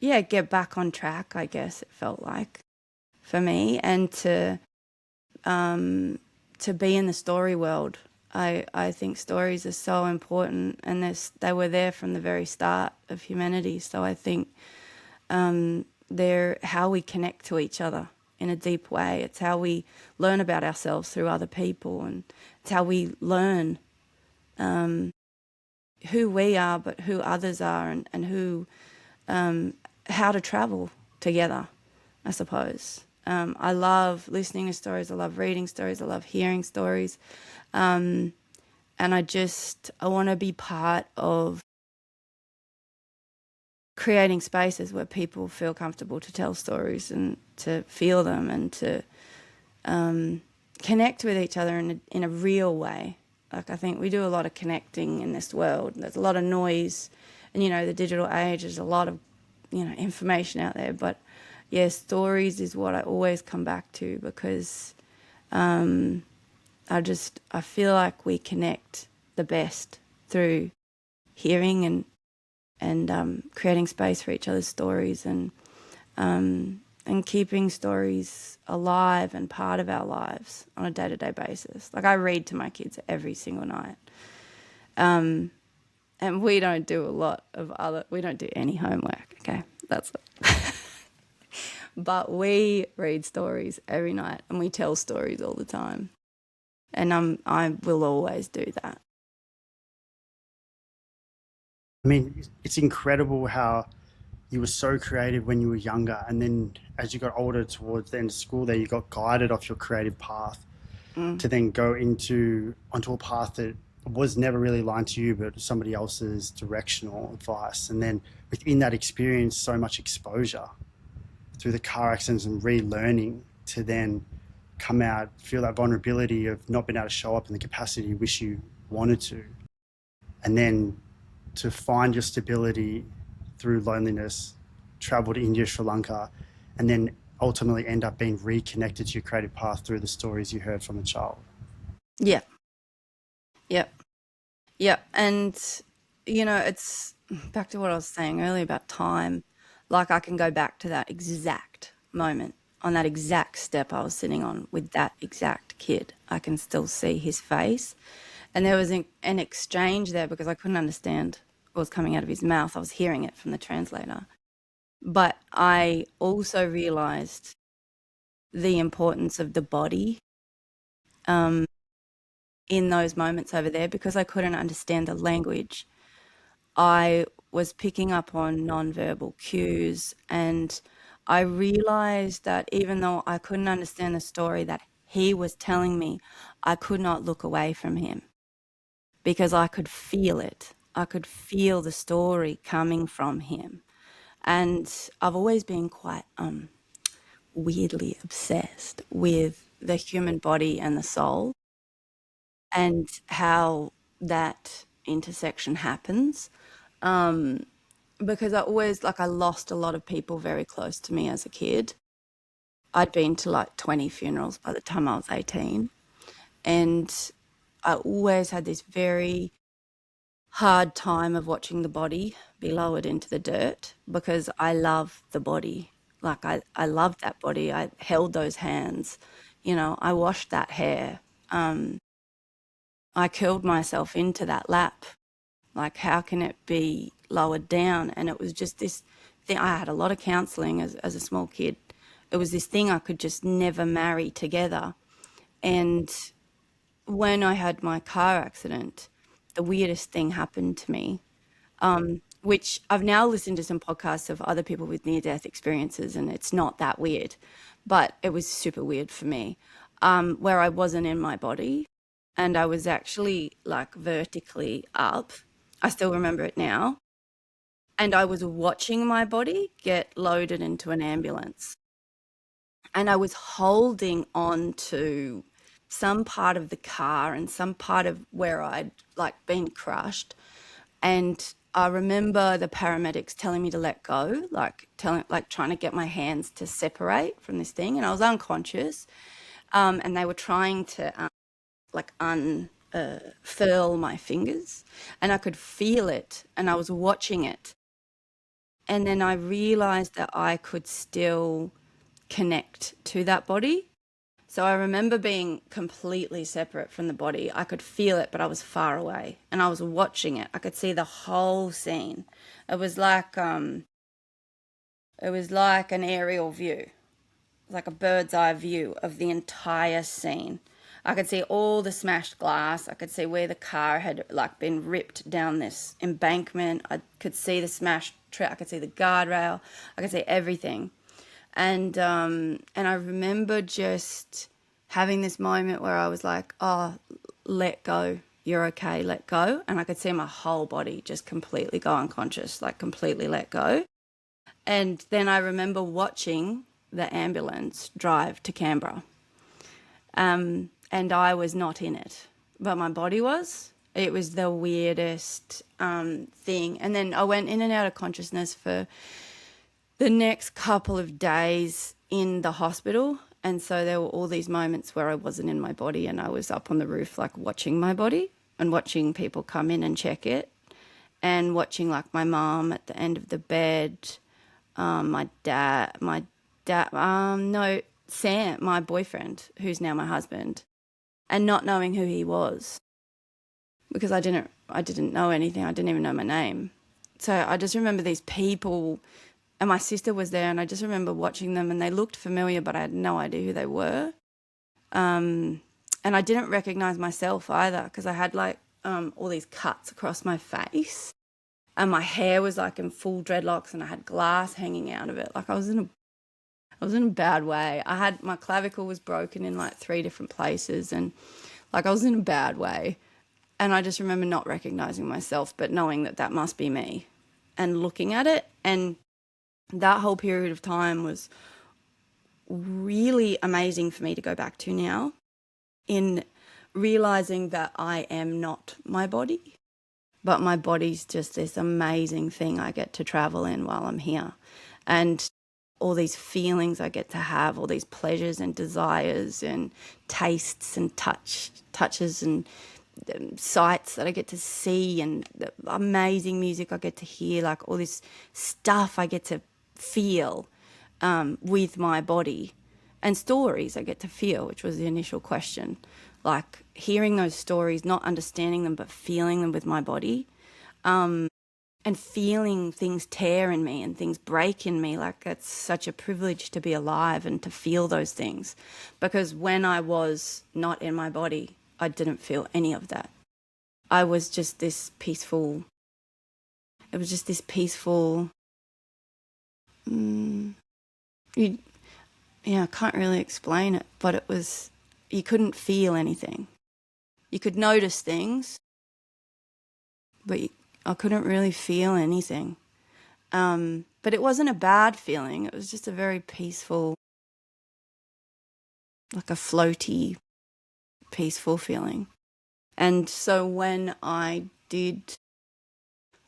get back on track, I guess it felt like, for me, and to be in the story world. I think stories are so important, and they were there from the very start of humanity. So I think they're how we connect to each other in a deep way. It's how we learn about ourselves through other people, and it's how we learn who we are, but who others are, and who how to travel together, I suppose. I love listening to stories. I love reading stories. I love hearing stories. And I want to be part of creating spaces where people feel comfortable to tell stories and to feel them and to connect with each other in a real way. Like I think we do a lot of connecting in this world. There's a lot of noise, and the digital age, there's a lot of information out there, but stories is what I always come back to, because I feel like we connect the best through hearing and creating space for each other's stories, and keeping stories alive and part of our lives on a day-to-day basis. Like I read to my kids every single night. And we don't do we don't do any homework, okay? That's it. But we read stories every night, and we tell stories all the time. And I will always do that. I mean, it's incredible how you were so creative when you were younger, and then as you got older towards the end of school there, you got guided off your creative path. to then go onto a path that was never really aligned to you, but somebody else's directional advice. And then within that experience, so much exposure through the car accidents and relearning to then come out, feel that vulnerability of not being able to show up in the capacity you wish you wanted to. And then to find your stability through loneliness, travel to India, Sri Lanka, and then ultimately end up being reconnected to your creative path through the stories you heard from a child. Yeah. Yep. Yep. And, you know, it's back to what I was saying earlier about time. Like I can go back to that exact moment on that exact step I was sitting on with that exact kid. I can still see his face. And there was an exchange there because I couldn't understand what was coming out of his mouth. I was hearing it from the translator. But I also realized the importance of the body in those moments over there because I couldn't understand the language. I was picking up on nonverbal cues, and I realized that even though I couldn't understand the story that he was telling me, I could not look away from him because I could feel it. I could feel the story coming from him. And I've always been quite weirdly obsessed with the human body and the soul and how that intersection happens. Because I lost a lot of people very close to me as a kid. I'd been to like 20 funerals by the time I was 18. And I always had this very hard time of watching the body be lowered into the dirt because I love the body. Like I loved that body. I held those hands. You know, I washed that hair. I curled myself into that lap. Like, how can it be lowered down? And it was just this thing. I had a lot of counselling as a small kid. It was this thing I could just never marry together. And when I had my car accident, the weirdest thing happened to me, which I've now listened to some podcasts of other people with near-death experiences, and it's not that weird, but it was super weird for me, where I wasn't in my body and I was actually like vertically up. I still remember it now. And I was watching my body get loaded into an ambulance. And I was holding on to some part of the car and some part of where I'd like been crushed. And I remember the paramedics telling me to let go, like trying to get my hands to separate from this thing. And I was unconscious. And they were trying to unfurl my fingers, and I could feel it, and I was watching it. And then I realized that I could still connect to that body. So I remember being completely separate from the body. I could feel it, but I was far away, and I was watching it. I could see the whole scene. It was like an aerial view, like a bird's eye view of the entire scene. I could see all the smashed glass. I could see where the car had like been ripped down this embankment. I could see the smashed I could see the guardrail. I could see everything. And I remember just having this moment where I was like, oh, let go. You're okay, let go. And I could see my whole body just completely go unconscious, like completely let go. And then I remember watching the ambulance drive to Canberra. And I was not in it, but my body was. It was the weirdest thing. And then I went in and out of consciousness for the next couple of days in the hospital. And so there were all these moments where I wasn't in my body and I was up on the roof, like watching my body and watching people come in and check it and watching like my mom at the end of the bed, Sam, my boyfriend, who's now my husband, and not knowing who he was because I didn't know anything. I didn't even know my name. So I just remember these people, and my sister was there, and I just remember watching them, and they looked familiar, but I had no idea who they were. And I didn't recognize myself either because I had like all these cuts across my face, and my hair was like in full dreadlocks, and I had glass hanging out of it. Like I was in I was in a bad way. My clavicle was broken in like 3 different places, and like I was in a bad way. And I just remember not recognizing myself, but knowing that that must be me and looking at it. And that whole period of time was really amazing for me to go back to now, in realizing that I am not my body, but my body's just this amazing thing I get to travel in while I'm here. And all these feelings I get to have, all these pleasures and desires and tastes and touches and sights that I get to see, and the amazing music I get to hear, like all this stuff I get to feel with my body, and stories I get to feel, which was the initial question. Like hearing those stories, not understanding them, but feeling them with my body, and feeling things tear in me and things break in me. Like it's such a privilege to be alive and to feel those things. Because when I was not in my body, I didn't feel any of that. I was just this peaceful, it was just this peaceful, I can't really explain it, but it was, you couldn't feel anything. You could notice things, but I couldn't really feel anything. But it wasn't a bad feeling. It was just a very peaceful, like a floaty, peaceful feeling. And so when I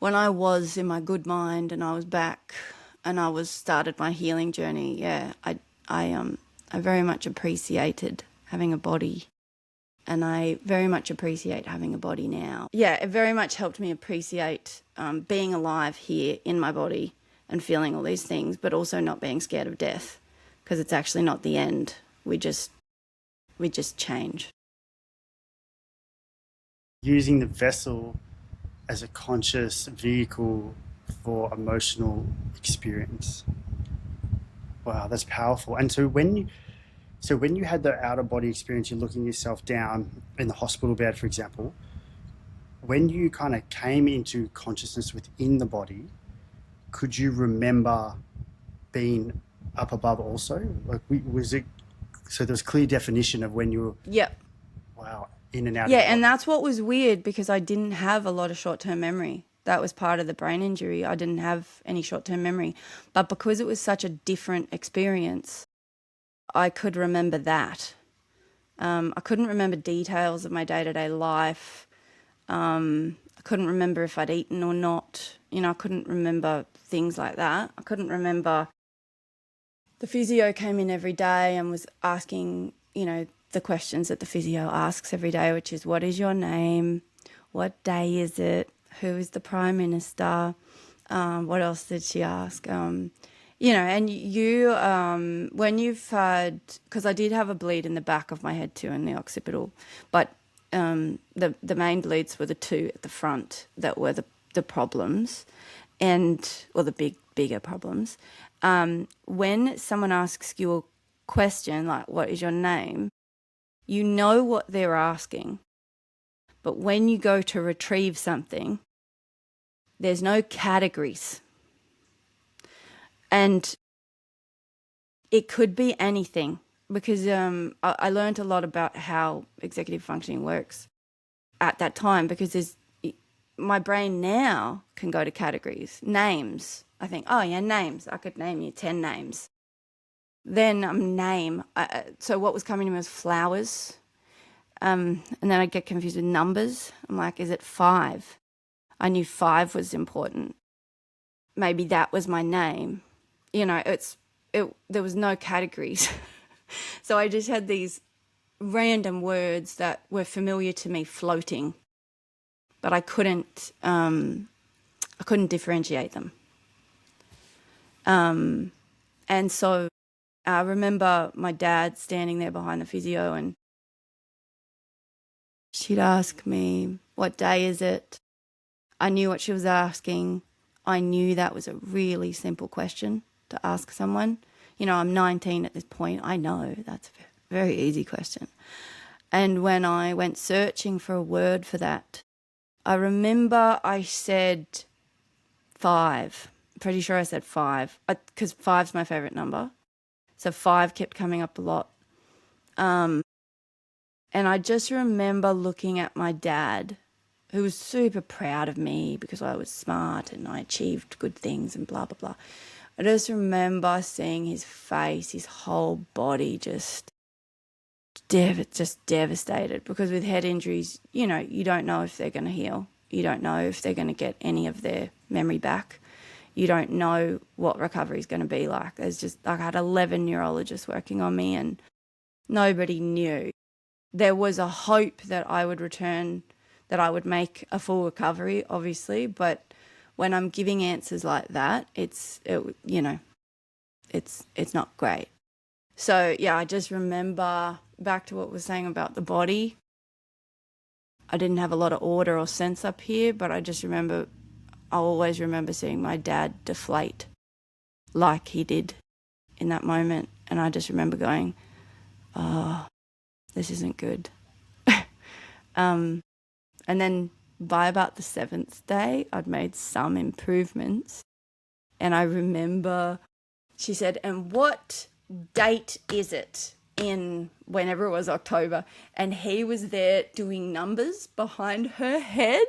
was in my good mind and I was back and I started my healing journey, I very much appreciated having a body. And I very much appreciate having a body now. Yeah, it very much helped me appreciate being alive here in my body and feeling all these things, but also not being scared of death, because it's actually not the end. We just change. Using the vessel as a conscious vehicle for emotional experience. Wow, that's powerful. And so when you had the outer body experience, you're looking yourself down in the hospital bed, for example, when you kind of came into consciousness within the body, could you remember being up above also? Like, was it, so there was clear definition of when you were, Yep. wow, in and out Yeah, of the body. and that's what was weird, because I didn't have a lot of short-term memory. That was part of the brain injury. I didn't have any short-term memory. But because it was such a different experience, I could remember that. I couldn't remember details of my day-to-day life. I couldn't remember if I'd eaten or not. I couldn't remember things like that. I couldn't remember. The physio came in every day and was asking, the questions that the physio asks every day, which is, what is your name? What day is it? Who is the Prime Minister? What else did she ask? And you, when you've had, because I did have a bleed in the back of my head too, in the occipital, but the main bleeds were the two at the front that were the problems, or the bigger problems. When someone asks you a question like, what is your name? You know what they're asking, but when you go to retrieve something, there's no categories. And it could be anything, because I learned a lot about how executive functioning works at that time, because my brain now can go to categories. Names. I think, oh yeah, names. I could name you 10 names. Then name. So what was coming to me was flowers. And then I'd get confused with numbers. I'm like, is it 5? I knew 5 was important. Maybe that was my name. There was no categories. So I just had these random words that were familiar to me floating, but I couldn't differentiate them. And so I remember my dad standing there behind the physio, and she'd ask me, what day is it? I knew what she was asking. I knew that was a really simple question to ask someone. I'm 19 at this point. I know that's a very easy question. And when I went searching for a word for that, I remember I said 5. Pretty sure I said 5, because 5's my favourite number. So 5 kept coming up a lot. And I just remember looking at my dad, who was super proud of me because I was smart and I achieved good things and blah, blah, blah. I just remember seeing his face, his whole body just devastated, because with head injuries, you know, you don't know if they're going to heal. You don't know if they're going to get any of their memory back. You don't know what recovery is going to be like. There's just, like, I had 11 neurologists working on me and nobody knew. There was a hope that I would return, that I would make a full recovery, obviously, but when I'm giving answers like that, it's not great. So, yeah, I just remember, back to what we were saying about the body, I didn't have a lot of order or sense up here, but I always remember seeing my dad deflate like he did in that moment. And I just remember going, oh, this isn't good. And then by about the 7th day, I'd made some improvements. And I remember she said, and what date is it in whenever it was October? And he was there doing numbers behind her head.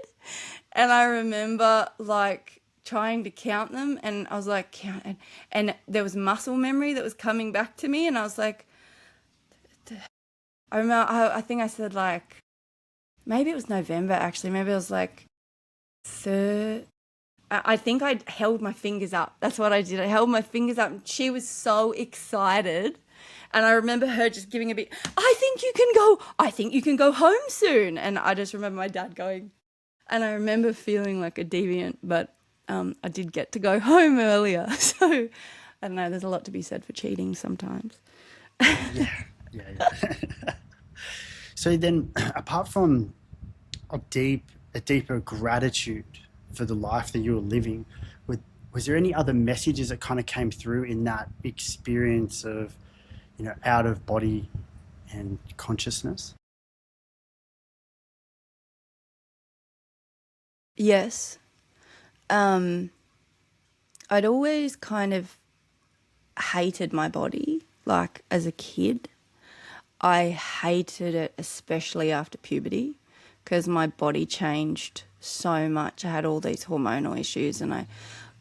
And I remember, like, trying to count them. And I was like, count. And there was muscle memory that was coming back to me. And I was like, I remember, I think I said, like, maybe it was November, actually. Maybe it was like I think I held my fingers up. That's what I did. I held my fingers up, and she was so excited. And I remember her just giving a bit, I think you can go home soon. And I just remember my dad going, and I remember feeling like a deviant, but I did get to go home earlier. So I don't know, there's a lot to be said for cheating sometimes. Yeah. So then, apart from a deeper gratitude for the life that you were living, was there any other messages that kind of came through in that experience of, you know, out of body and consciousness? Yes. I'd always kind of hated my body, like, as a kid. I hated it, especially after puberty, because my body changed so much. I had all these hormonal issues and I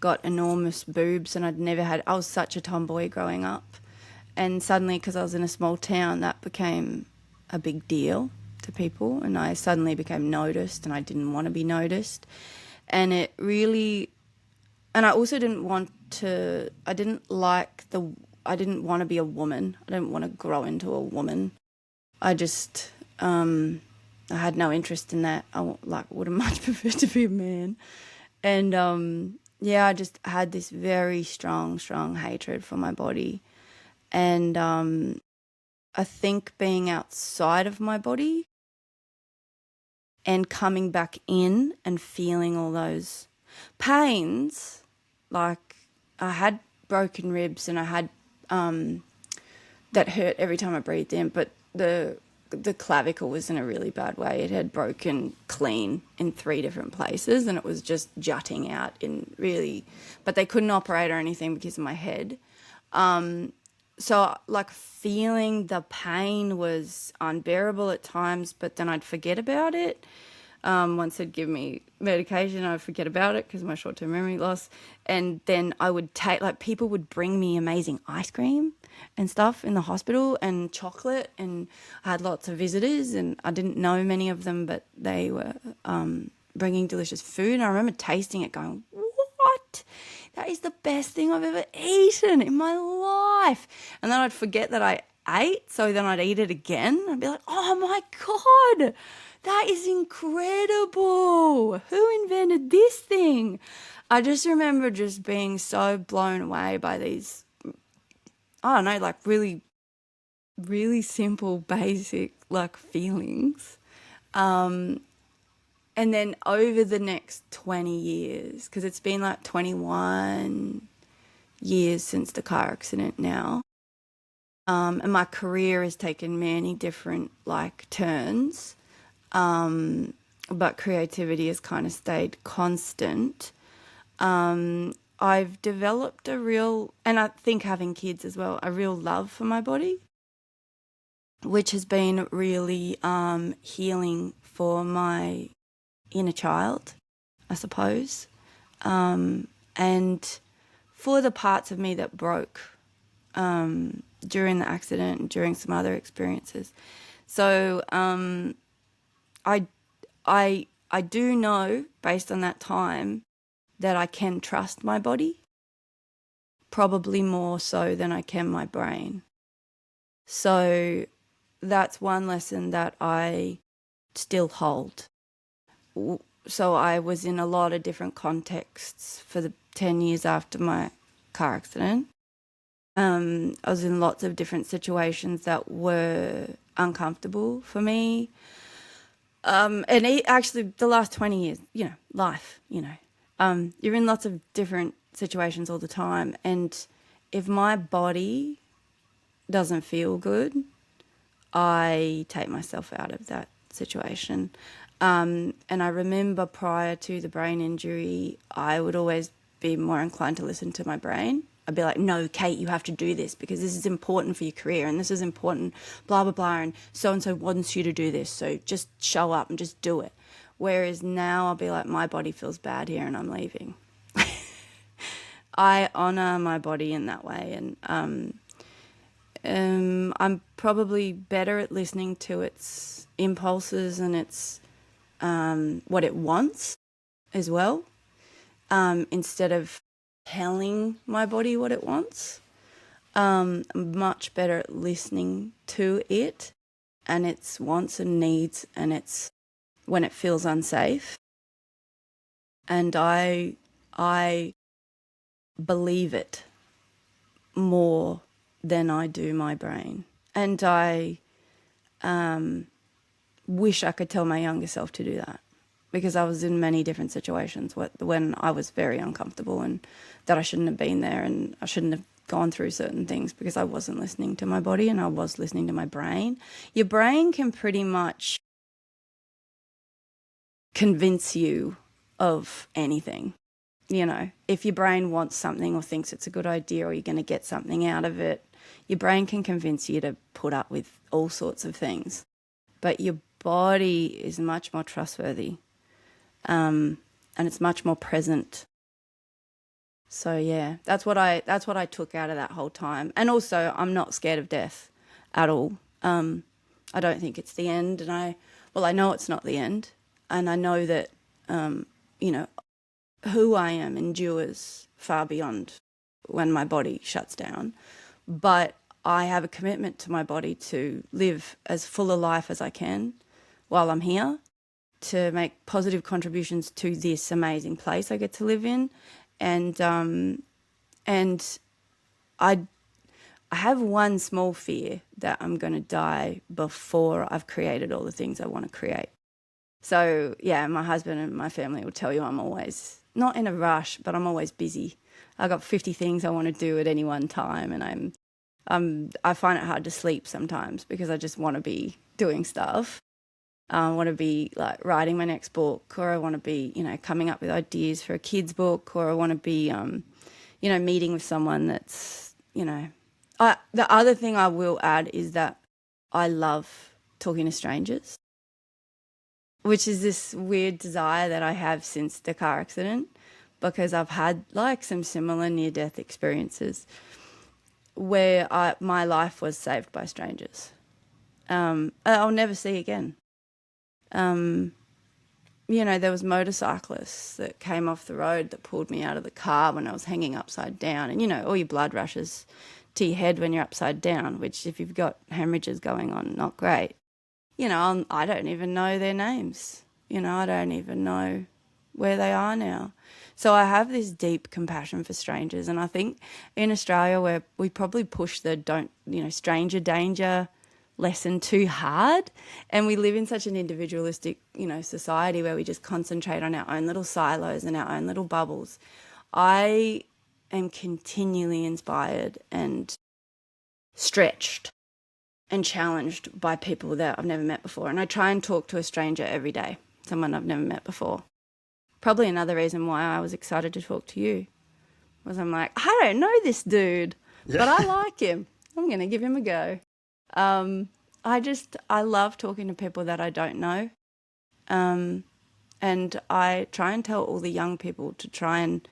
got enormous boobs, and I was such a tomboy growing up. And suddenly, because I was in a small town, that became a big deal to people, and I suddenly became noticed, and I didn't want to be noticed. And it really, and I also didn't want to be a woman. I didn't want to grow into a woman. I just, I had no interest in that. I would have much preferred to be a man. And, I just had this very strong hatred for my body. And I think being outside of my body and coming back in and feeling all those pains, like I had broken ribs and I had that hurt every time I breathed in, but the clavicle was in a really bad way. It had broken clean in 3 different places, and it was just jutting out but they couldn't operate or anything because of my head. So, like, feeling the pain was unbearable at times, but then I'd forget about it. Once they'd give me medication, I'd forget about it because of my short-term memory loss. And then I would people would bring me amazing ice cream and stuff in the hospital and chocolate, and I had lots of visitors, and I didn't know many of them, but they were bringing delicious food. And I remember tasting it going, what? That is the best thing I've ever eaten in my life. And then I'd forget that I ate, so then I'd eat it again. I'd be like, oh my God, that is incredible. Who invented this thing? I just remember just being so blown away by these, I don't know, like really, really simple, basic, like, feelings. And then over the next 20 years, because it's been like 21 years since the car accident now, and my career has taken many different, like, turns, but creativity has kind of stayed constant. I've developed a real, and I think having kids as well, a real love for my body, which has been really healing for my inner child, I suppose, and for the parts of me that broke during the accident and during some other experiences. So I do know, based on that time, that I can trust my body, probably more so than I can my brain. So that's one lesson that I still hold. So I was in a lot of different contexts for the 10 years after my car accident. I was in lots of different situations that were uncomfortable for me. Actually, the last 20 years, life, you're in lots of different situations all the time. And if my body doesn't feel good, I take myself out of that situation. And I remember prior to the brain injury, I would always be more inclined to listen to my brain. I'd be like, no, Kate, you have to do this because this is important for your career and this is important, blah, blah, blah, and so wants you to do this, so just show up and just do it. Whereas now I'll be like, my body feels bad here and I'm leaving. I honour my body in that way, and I'm probably better at listening to its impulses and its what it wants as well, instead of telling my body what it wants. I'm much better at listening to it and its wants and needs, and its when it feels unsafe. And I believe it more than I do my brain. And I wish I could tell my younger self to do that, because I was in many different situations when I was very uncomfortable and that I shouldn't have been there and I shouldn't have gone through certain things because I wasn't listening to my body and I was listening to my brain. Your brain can pretty much convince you of anything. If your brain wants something or thinks it's a good idea or you're going to get something out of it, your brain can convince you to put up with all sorts of things. But your body is much more trustworthy, and it's much more present. So yeah, that's what I took out of that whole time. And also, I'm not scared of death at all. I don't think it's the end, and I know it's not the end, and I know that who I am endures far beyond when my body shuts down. But I have a commitment to my body to live as full a life as I can while I'm here, to make positive contributions to this amazing place I get to live in. And I have one small fear that I'm going to die before I've created all the things I want to create. So, yeah, my husband and my family will tell you I'm always, not in a rush, but I'm always busy. I've got 50 things I want to do at any one time, and I find it hard to sleep sometimes because I just want to be doing stuff. I want to be like writing my next book, or I want to be, coming up with ideas for a kid's book, or I want to be, meeting with someone that's, the other thing I will add is that I love talking to strangers, which is this weird desire that I have since the car accident, because I've had like some similar near-death experiences where my life was saved by strangers. I'll never see again. There was motorcyclists that came off the road that pulled me out of the car when I was hanging upside down. And, all your blood rushes to your head when you're upside down, which if you've got hemorrhages going on, not great. I don't even know their names. I don't even know where they are now. So I have this deep compassion for strangers. And I think in Australia, where we probably push the stranger danger lesson too hard, and we live in such an individualistic, society where we just concentrate on our own little silos and our own little bubbles. I am continually inspired and stretched and challenged by people that I've never met before. And I try and talk to a stranger every day, someone I've never met before. Probably another reason why I was excited to talk to you, Was I'm like, I don't know this dude, Yeah. but I like him. I'm going to give him a go. I love talking to people that I don't know. And I try and tell all the young people to try and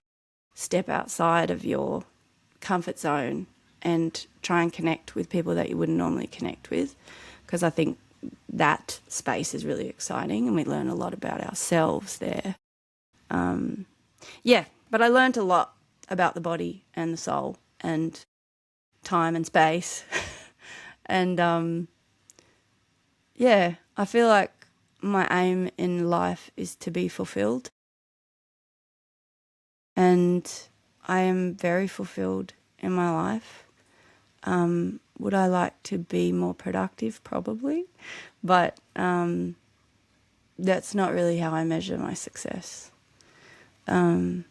step outside of your comfort zone and try and connect with people that you wouldn't normally connect with, because I think that space is really exciting and we learn a lot about ourselves there. Yeah, but I learned a lot about the body and the soul and time and space. And yeah, I feel like my aim in life is to be fulfilled. And I am very fulfilled in my life. Would I like to be more productive? Probably. But that's not really how I measure my success. And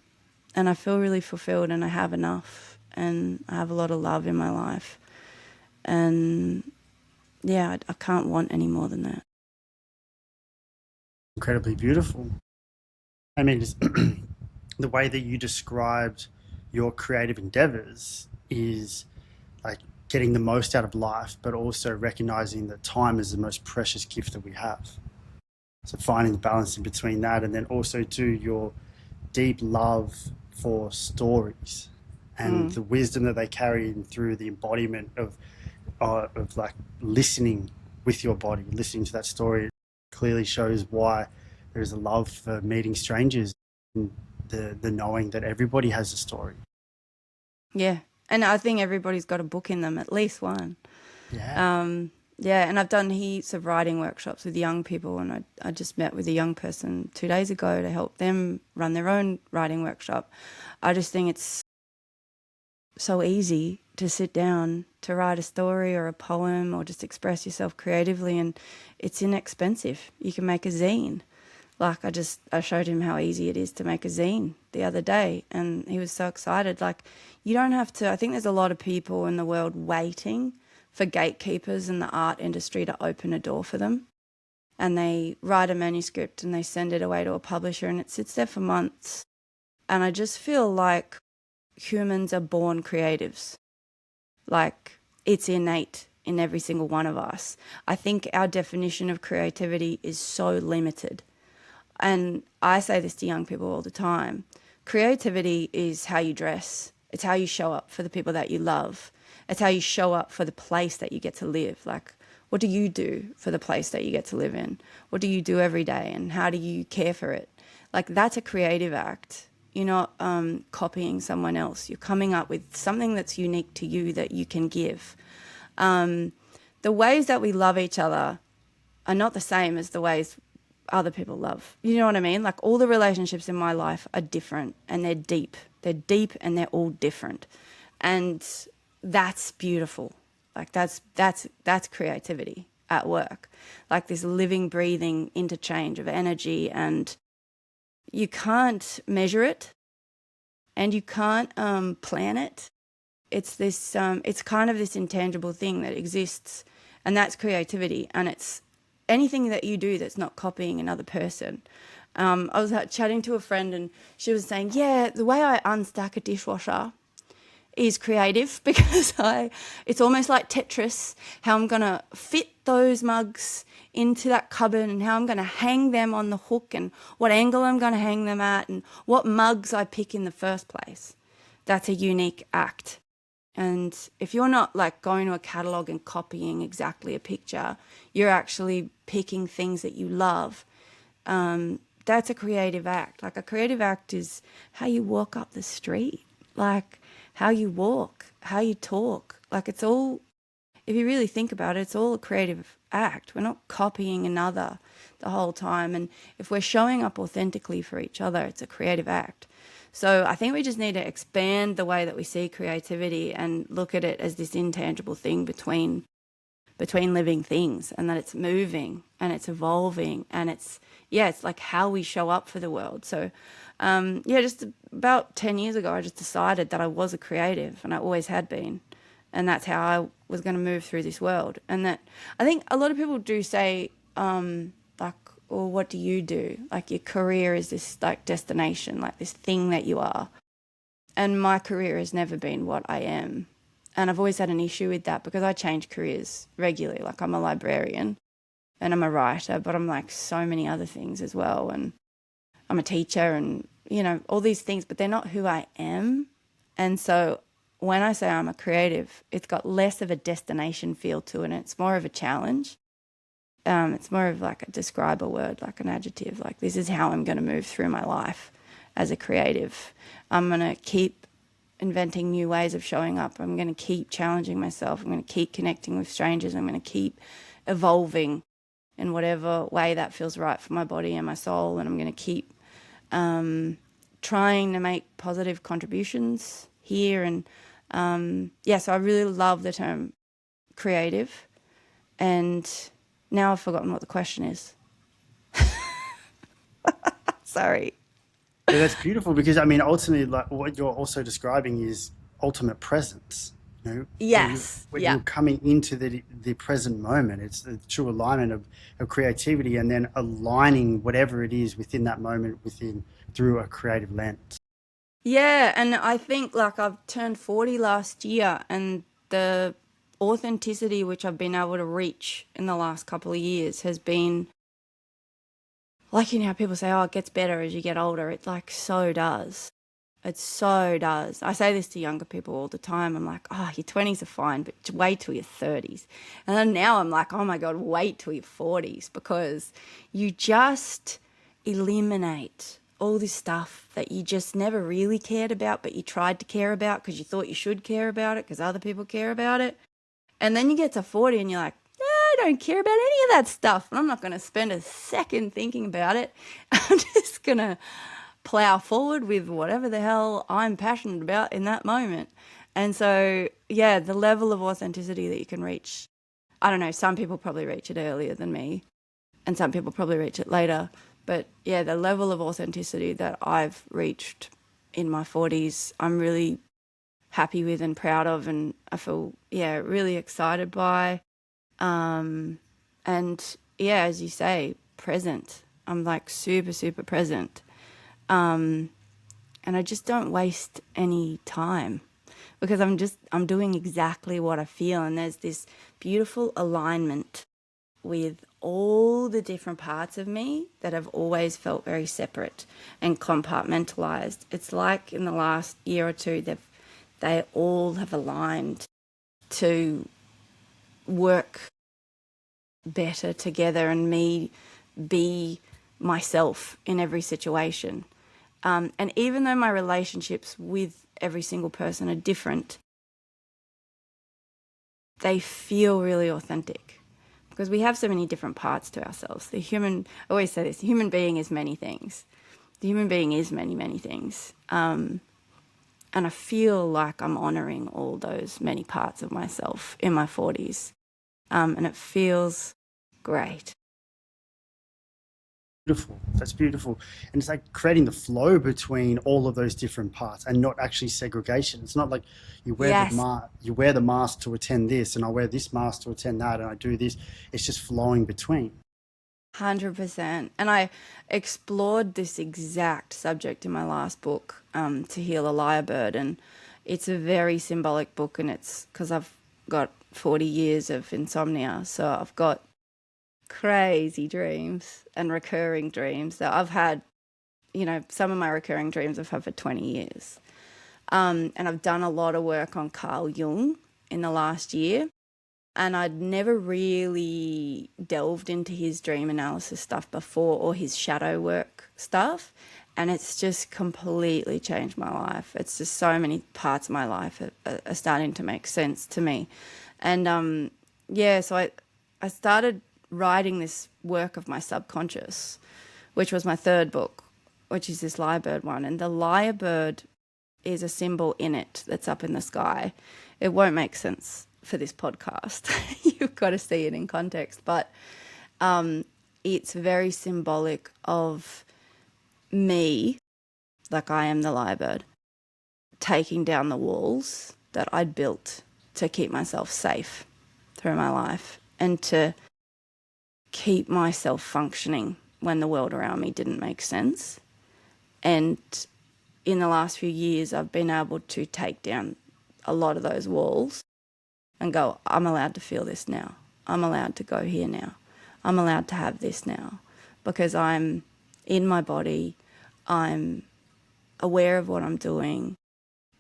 I feel really fulfilled and I have enough and I have a lot of love in my life. And yeah, I can't want any more than that. Incredibly beautiful. I mean, just the way that you described your creative endeavors is like getting the most out of life, but also recognizing that time is the most precious gift that we have. So finding the balance in between that, and then also to your deep love for stories and the wisdom that they carry in through the embodiment of like listening with your body, listening to that story. It clearly shows why there is a love for meeting strangers and the knowing that everybody has a story. Yeah. And I think everybody's got a book in them, at least one. Yeah. Yeah, and I've done heaps of writing workshops with young people, and I just met with a young person 2 days ago to help them run their own writing workshop. I just think it's so easy to sit down to write a story or a poem or just express yourself creatively, and it's inexpensive. You can make a zine. Like I showed him how easy it is to make a zine the other day, and he was so excited. Like, you don't have to, I think there's a lot of people in the world waiting for gatekeepers in the art industry to open a door for them. And they write a manuscript and they send it away to a publisher and it sits there for months. And I just feel like humans are born creatives. Like, it's innate in every single one of us. I think our definition of creativity is so limited. And I say this to young people all the time. Creativity is how you dress. It's how you show up for the people that you love. It's how you show up for the place that you get to live. Like, what do you do for the place that you get to live in? What do you do every day and how do you care for it? Like, that's a creative act. You're not copying someone else. You're coming up with something that's unique to you that you can give. The ways that we love each other are not the same as the ways other people love. You know what I mean? Like, all the relationships in my life are different and they're deep. They're deep and they're all different. And that's beautiful. Like, that's creativity at work. Like, this living, breathing interchange of energy, and you can't measure it and you can't plan it. It's this it's kind of this intangible thing that exists, and that's creativity. And it's anything that you do that's not copying another person. I was chatting to a friend and she was saying, yeah, the way I unstack a dishwasher is creative because it's almost like Tetris, how I'm going to fit those mugs into that cupboard and how I'm going to hang them on the hook and what angle I'm going to hang them at and what mugs I pick in the first place. That's a unique act. And if you're not like going to a catalogue and copying exactly a picture, you're actually picking things that you love. That's a creative act. Like, a creative act is how you walk up the street, like how you walk, how you talk. Like, it's all, if you really think about it, it's all a creative act. We're not copying another the whole time. And if we're showing up authentically for each other, it's a creative act. So I think we just need to expand the way that we see creativity and look at it as this intangible thing between living things, and that it's moving and it's evolving and it's like how we show up for the world. So just about 10 years ago, I just decided that I was a creative and I always had been. And that's how I was going to move through this world. And that, I think a lot of people do say, like, well, what do you do? Like, your career is this like destination, like this thing that you are. And my career has never been what I am. And I've always had an issue with that because I change careers regularly. Like, I'm a librarian and I'm a writer, but I'm like so many other things as well. And I'm a teacher and, you know, all these things, but they're not who I am. And so when I say I'm a creative, it's got less of a destination feel to it, and it's more of a challenge. It's more of like a describe a word, like an adjective, like this is how I'm going to move through my life as a creative. I'm going to keep inventing new ways of showing up. I'm going to keep challenging myself. I'm going to keep connecting with strangers. I'm going to keep evolving in whatever way that feels right for my body and my soul. And I'm going to keep trying to make positive contributions here. And so I really love the term creative. And now I've forgotten what the question is. Sorry. Yeah, that's beautiful because, I mean, ultimately, like, what you're also describing is ultimate presence. You know, Yes. when you're coming into the present moment, it's the true alignment of creativity, and then aligning whatever it is within that moment through a creative lens. Yeah, and I think, like, I've turned 40 last year, and the authenticity which I've been able to reach in the last couple of years has been, like, you know how people say, oh, it gets better as you get older. It, like, so does. It so does. I say this to younger people all the time. I'm like, oh, your 20s are fine, but wait till your 30s. And then now I'm like, oh, my God, wait till your 40s, because you just eliminate all this stuff that you just never really cared about, but you tried to care about because you thought you should care about it because other people care about it. And then you get to 40 and you're like, I don't care about any of that stuff. And I'm not going to spend a second thinking about it. I'm just going to plow forward with whatever the hell I'm passionate about in that moment. And so, yeah, the level of authenticity that you can reach, I don't know, some people probably reach it earlier than me and some people probably reach it later. But, yeah, the level of authenticity that I've reached in my 40s, I'm really happy with and proud of, and I feel, really excited by. And, yeah, as you say, present. I'm, like, super, super present. And I just don't waste any time because I'm doing exactly what I feel. And there's this beautiful alignment with all the different parts of me that have always felt very separate and compartmentalized. It's like in the last year or two, they all have aligned to work better together and me be myself in every situation. And even though my relationships with every single person are different, they feel really authentic because we have so many different parts to ourselves. I always say this, the human being is many things. The human being is many, many things. And I feel like I'm honouring all those many parts of myself in my 40s. And it feels great. Beautiful. That's beautiful. And it's like creating the flow between all of those different parts and not actually segregation. It's not like you wear the mask to attend this and I wear this mask to attend that and I do this. It's just flowing between. 100%. And I explored this exact subject in my last book, To Heal a Lyrebird. And it's a very symbolic book, and it's because I've got 40 years of insomnia. So I've got crazy dreams and recurring dreams that I've had, some of my recurring dreams I've had for 20 years. And I've done a lot of work on Carl Jung in the last year. And I'd never really delved into his dream analysis stuff before, or his shadow work stuff. And it's just completely changed my life. It's just so many parts of my life are starting to make sense to me. And, so I started writing this work of my subconscious, which was my third book, which is this lyrebird one. And the lyrebird is a symbol in it that's up in the sky. It won't make sense for this podcast. You've got to see it in context. But it's very symbolic of me, like I am the lyrebird, taking down the walls that I'd built to keep myself safe through my life and to keep myself functioning when the world around me didn't make sense. And in the last few years, I've been able to take down a lot of those walls and go, I'm allowed to feel this now. I'm allowed to go here now. I'm allowed to have this now because I'm in my body. I'm aware of what I'm doing.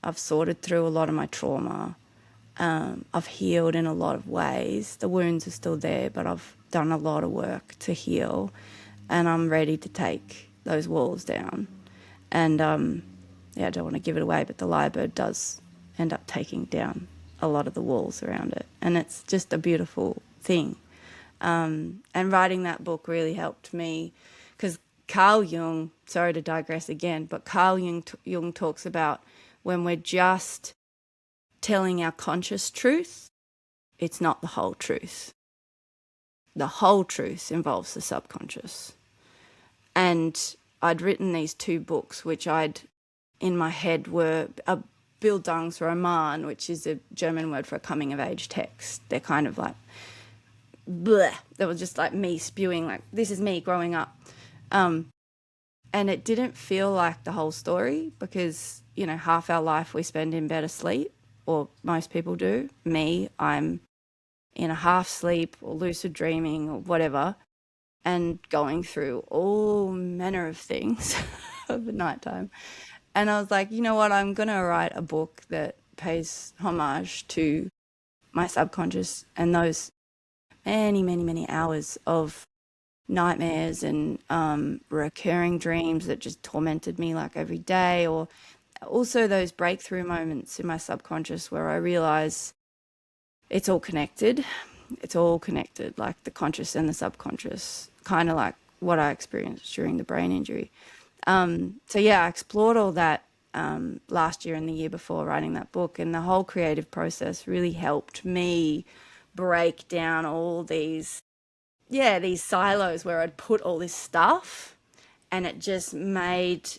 I've sorted through a lot of my trauma. I've healed in a lot of ways. The wounds are still there, but I've done a lot of work to heal, and I'm ready to take those walls down. And I don't want to give it away, but the lyrebird does end up taking down a lot of the walls around it, and it's just a beautiful thing. And writing that book really helped me because Carl Jung, sorry to digress again, but Carl Jung talks about when we're just telling our conscious truth, it's not the whole truth. The whole truth involves the subconscious. And I'd written these 2 books, which in my head were a Bildungsroman, which is a German word for a coming-of-age text. They're kind of like, bleh. That was just like me spewing, like, this is me growing up. And it didn't feel like the whole story because, half our life we spend in bed asleep, or most people do. Me, I'm in a half sleep or lucid dreaming or whatever, and going through all manner of things over nighttime. And I was like, you know what, I'm going to write a book that pays homage to my subconscious and those many, many, many hours of nightmares and recurring dreams that just tormented me like every day, or also those breakthrough moments in my subconscious where I realize it's all connected. It's all connected, like the conscious and the subconscious, kind of like what I experienced during the brain injury. I explored all that last year and the year before writing that book, and the whole creative process really helped me break down all these silos where I'd put all this stuff, and it just made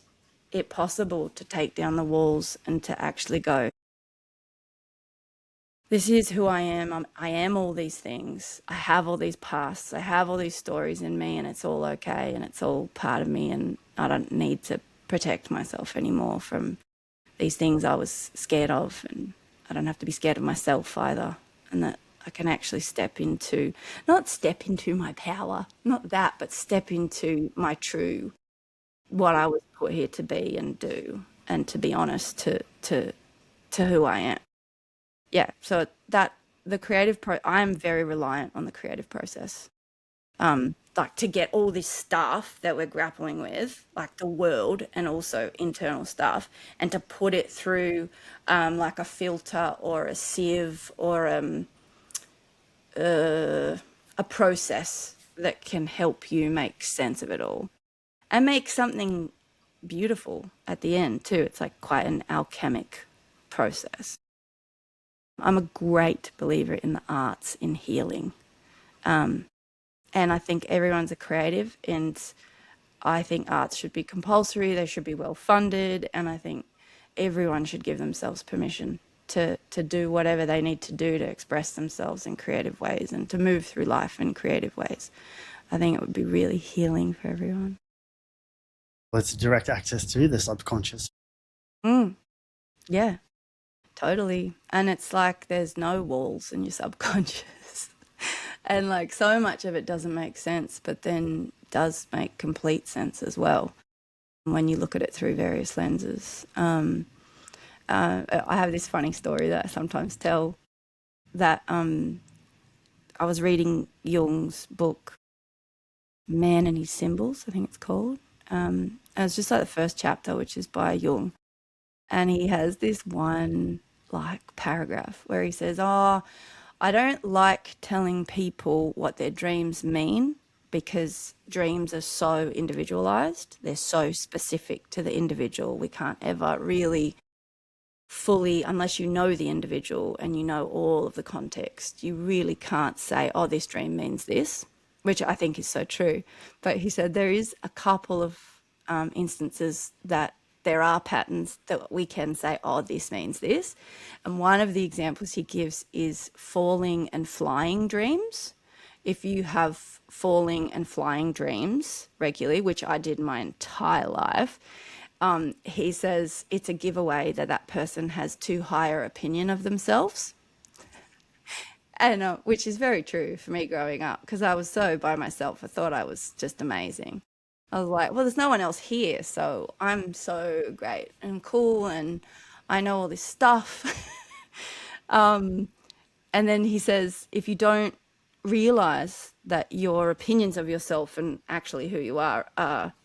it possible to take down the walls and to actually go, this is who I am. I am all these things. I have all these pasts. I have all these stories in me, and it's all okay, and it's all part of me, and I don't need to protect myself anymore from these things I was scared of, and I don't have to be scared of myself either, and that I can actually not step into my power, not that, but step into my true, what I was put here to be and do, and to be honest to who I am. Yeah, so that the I am very reliant on the creative process. Like to get all this stuff that we're grappling with, like the world and also internal stuff, and to put it through like a filter or a sieve or a process that can help you make sense of it all and make something beautiful at the end too. It's like quite an alchemic process. I'm a great believer in the arts, in healing. And I think everyone's a creative, and I think arts should be compulsory, they should be well funded, and I think everyone should give themselves permission to do whatever they need to do to express themselves in creative ways and to move through life in creative ways. I think it would be really healing for everyone. Well, it's direct access to the subconscious. Yeah, totally. And it's like there's no walls in your subconscious. And like so much of it doesn't make sense, but then does make complete sense as well when you look at it through various lenses. I have this funny story that I sometimes tell, that I was reading Jung's book, Man and His Symbols, I think it's called. It was just like the first chapter, which is by Jung. And he has this one like paragraph where he says, I don't like telling people what their dreams mean because dreams are so individualized. They're so specific to the individual. We can't ever really fully, unless you know the individual and you know all of the context, you really can't say, oh, this dream means this, which I think is so true. But he said there is a couple of instances that there are patterns that we can say, oh, this means this. And one of the examples he gives is falling and flying dreams. If you have falling and flying dreams regularly, which I did my entire life, he says it's a giveaway that that person has too higher opinion of themselves. And which is very true for me growing up, because I was so by myself. I thought I was just amazing. I was like, well, there's no one else here, so I'm so great and cool, and I know all this stuff. And then he says, if you don't realize that your opinions of yourself and actually who you are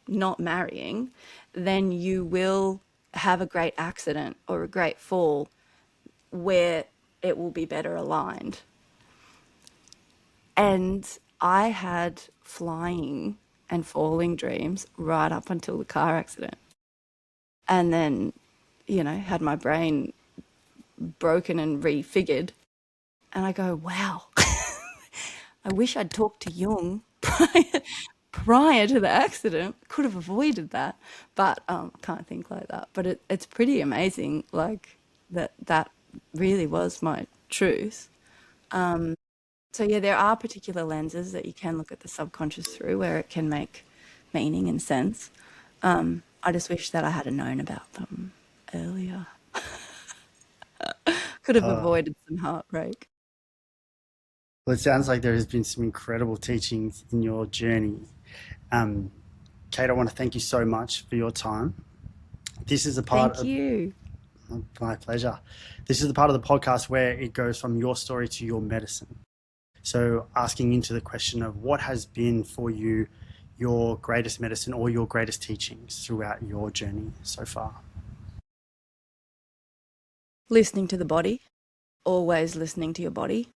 not marrying, then you will have a great accident or a great fall where it will be better aligned. And I had flying and falling dreams right up until the car accident. And then, had my brain broken and refigured. And I go, wow, I wish I'd talked to Jung prior to the accident. Could have avoided that. But can't think like that. But it's pretty amazing, like, that really was my truth. So yeah, there are particular lenses that you can look at the subconscious through where it can make meaning and sense. I just wish that I had known about them earlier. Could have Uh, avoided some heartbreak. well, it sounds like there has been some incredible teachings in your journey. Um, Kate, I want to thank you so much for your time. This is a part Thank of you. my pleasure. This is the part of the podcast where it goes from your story to your medicine. So, asking into the question of what has been for you your greatest medicine or your greatest teachings throughout your journey so far. Listening to the body, always listening to your body,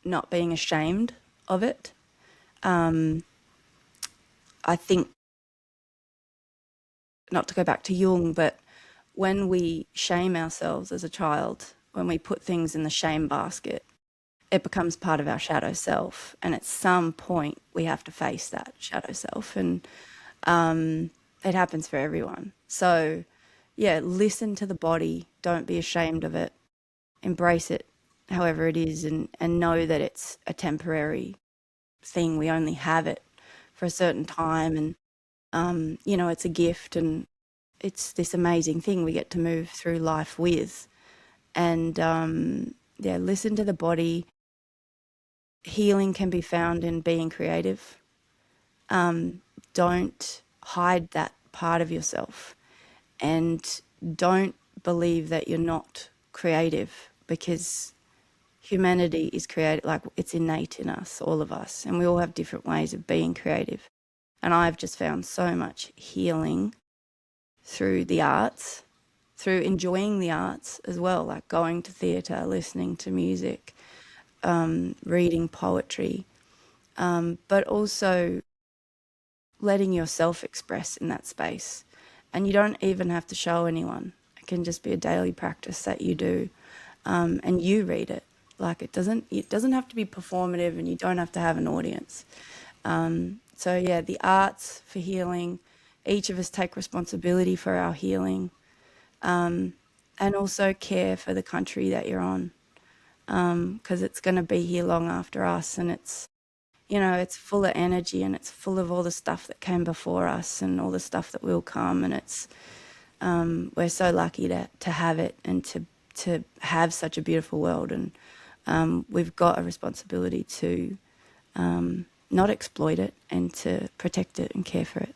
not being ashamed of it. I think, not to go back to Jung, but when we shame ourselves as a child, when we put things in the shame basket, it becomes part of our shadow self. And at some point, we have to face that shadow self. And it happens for everyone. So, yeah, listen to the body. Don't be ashamed of it. Embrace it, however it is, and know that it's a temporary thing. We only have it for a certain time. And, it's a gift, and it's this amazing thing we get to move through life with. And, yeah, listen to the body. Healing can be found in being creative. Don't hide that part of yourself, and don't believe that you're not creative, because humanity is creative, like it's innate in us, all of us, and we all have different ways of being creative. And I've just found so much healing through the arts, through enjoying the arts as well, like going to theatre, listening to music, reading poetry, but also letting yourself express in that space. And you don't even have to show anyone. It can just be a daily practice that you do, and you read it. Like it doesn't have to be performative, and you don't have to have an audience. So yeah, the arts for healing. Each of us take responsibility for our healing, and also care for the country that you're on, because it's going to be here long after us, and it's full of energy, and it's full of all the stuff that came before us and all the stuff that will come. And we're so lucky to have it, and to have such a beautiful world. And we've got a responsibility to not exploit it, and to protect it and care for it.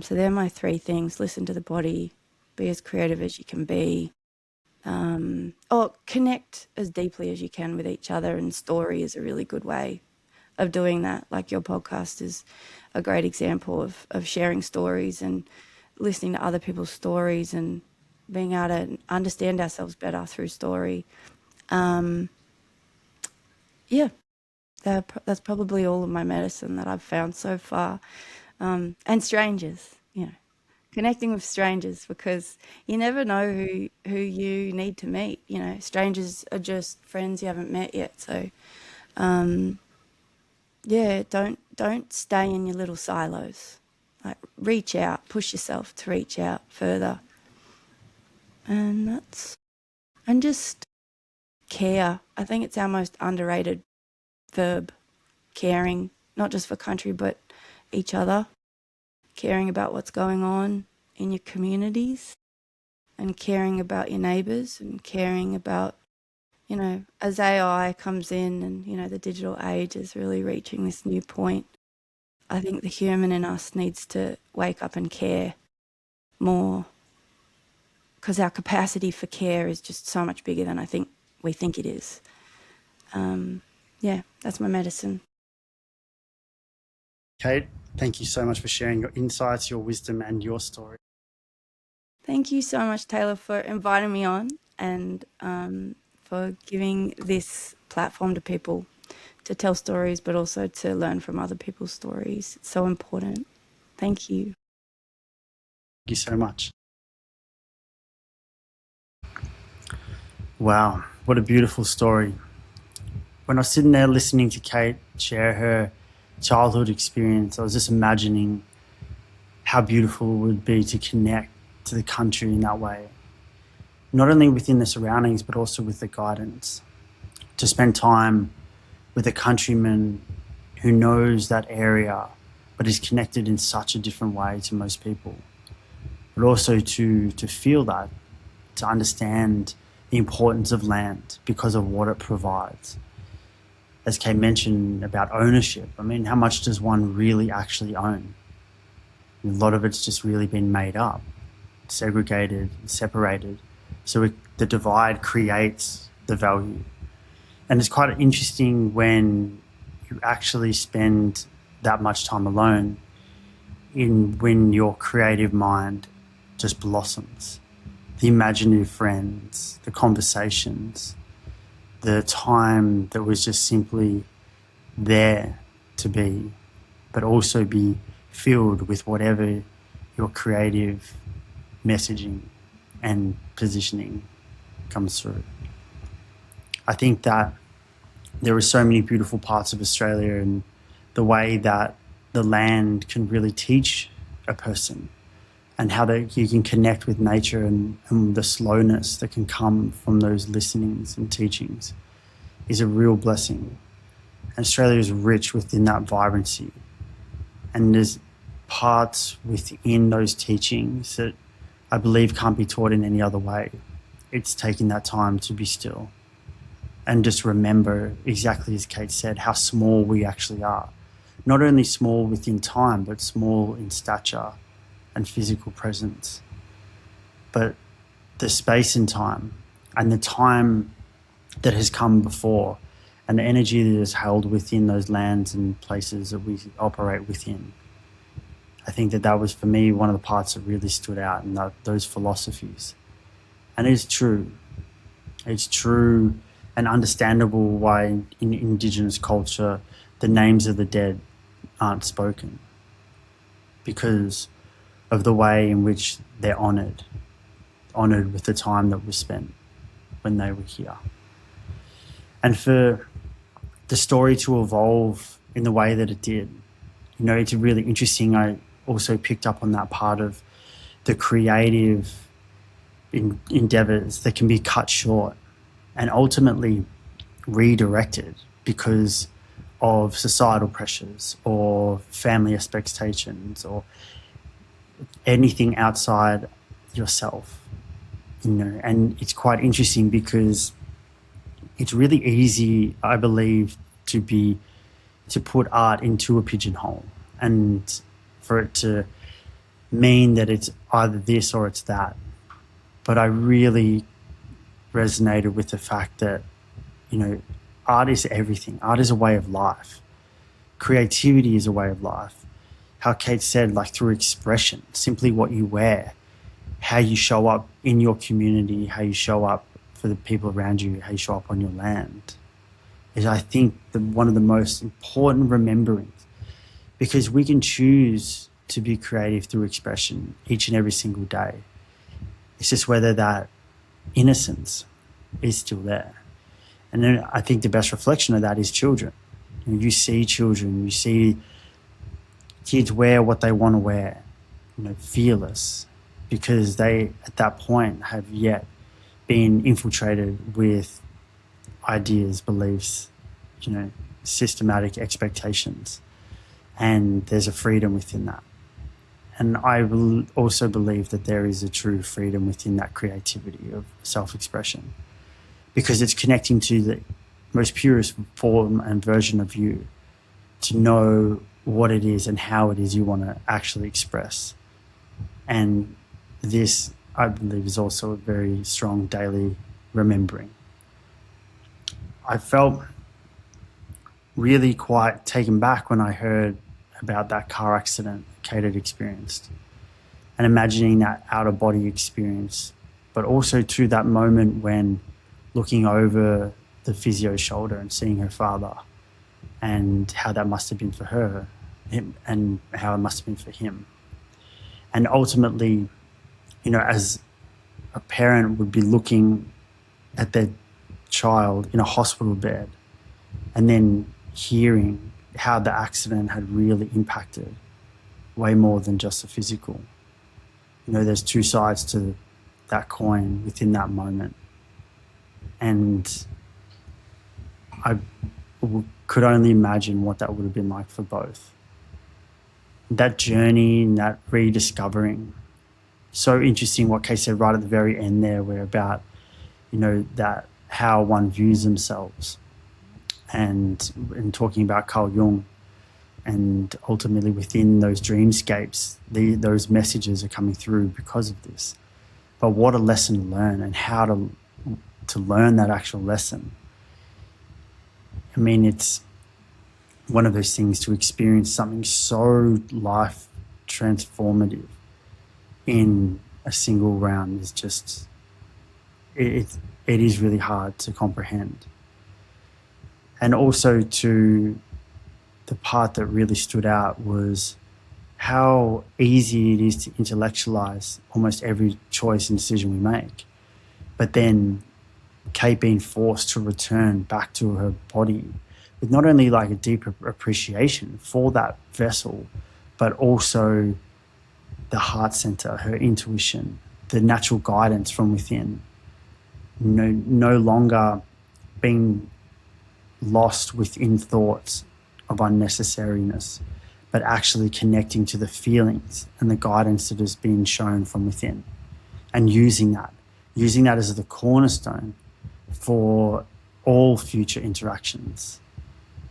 So they're my three things: listen to the body, be as creative as you can be, connect as deeply as you can with each other. And story is a really good way of doing that. Like your podcast is a great example of sharing stories and listening to other people's stories and being able to understand ourselves better through story. Yeah, that's probably all of my medicine that I've found so far. And strangers, connecting with strangers, because you never know who you need to meet. Strangers are just friends you haven't met yet. So, yeah, don't stay in your little silos. Like, reach out, push yourself to reach out further, and just care. I think it's our most underrated verb, caring, not just for country but each other, caring about what's going on. in your communities and caring about your neighbours and caring about, you know, as AI comes in and, you know, the digital age is really reaching this new point, I think the human in us needs to wake up and care more, because our capacity for care is just so much bigger than I think we think it is. Yeah, that's my medicine. Kate, thank you so much for sharing your insights, your wisdom, and your story. Thank you so much, Taylor, for inviting me on and for giving this platform to people to tell stories, but also to learn from other people's stories. It's so important. Thank you. Thank you so much. Wow, what a beautiful story. When I was sitting there listening to Kate share her childhood experience, I was just imagining how beautiful it would be to connect to the country in that way. Not only within the surroundings, but also with the guidance. To spend time with a countryman who knows that area, but is connected in such a different way to most people. But also to feel that, to understand the importance of land because of what it provides. As Kate mentioned about ownership, I mean, how much does one really actually own? A lot of it's just really been made up, segregated, separated. So the divide creates the value. And it's quite interesting when you actually spend that much time alone when your creative mind just blossoms. The imaginative friends, the conversations, the time that was just simply there to be, but also be filled with whatever your creative messaging and positioning comes through. I think that there are so many beautiful parts of Australia, and the way that the land can really teach a person, and how you can connect with nature and the slowness that can come from those listenings and teachings is a real blessing. And Australia is rich within that vibrancy. And there's parts within those teachings that I believe can't be taught in any other way. It's taking that time to be still and just remember, exactly as Kate said, how small we actually are. Not only small within time, but small in stature and physical presence. But the space and time, and the time that has come before, and the energy that is held within those lands and places that we operate within. I think that was, for me, one of the parts that really stood out in those philosophies. And it's true. It's true and understandable why in Indigenous culture the names of the dead aren't spoken, because of the way in which they're honoured with the time that was spent when they were here. And for the story to evolve in the way that it did, you know, it's really interesting. I also picked up on that part of the creative endeavours that can be cut short and ultimately redirected because of societal pressures or family expectations or anything outside yourself, you know. And it's quite interesting because it's really easy, I believe, to put art into a pigeonhole and for it to mean that it's either this or it's that. But I really resonated with the fact that, you know, art is everything. Art is a way of life. Creativity is a way of life. How Kate said, like through expression, simply what you wear, how you show up in your community, how you show up for the people around you, how you show up on your land, is, I think, one of the most important rememberings, because we can choose to be creative through expression each and every single day. It's just whether that innocence is still there. And then I think the best reflection of that is children. You see children, you see kids wear what they want to wear, you know, fearless, because they, at that point, have yet been infiltrated with ideas, beliefs, you know, systematic expectations. And there's a freedom within that. And I also believe that there is a true freedom within that creativity of self-expression, because it's connecting to the most purest form and version of you, to know what it is and how it is you want to actually express. And this, I believe, is also a very strong daily remembering. I felt really quite taken back when I heard about that car accident Kate had experienced, and imagining that out-of-body experience, but also to that moment when looking over the physio's shoulder and seeing her father, and how that must have been for her, and how it must have been for him. And ultimately, you know, as a parent would be looking at their child in a hospital bed and then hearing how the accident had really impacted way more than just the physical. You know, there's two sides to that coin within that moment. And I could only imagine what that would have been like for both. That journey and that rediscovering. So interesting what Kay said right at the very end there, where about, you know, that how one views themselves, and in talking about Carl Jung, and ultimately within those dreamscapes, those messages are coming through because of this. But what a lesson to learn, and how to learn that actual lesson. I mean, it's one of those things, to experience something so life transformative in a single round is just, it is really hard to comprehend. And also to the part that really stood out was how easy it is to intellectualize almost every choice and decision we make. But then Kate being forced to return back to her body with not only like a deep appreciation for that vessel, but also the heart center, her intuition, the natural guidance from within. No longer being lost within thoughts of unnecessariness, but actually connecting to the feelings and the guidance that has been shown from within, and using that as the cornerstone for all future interactions.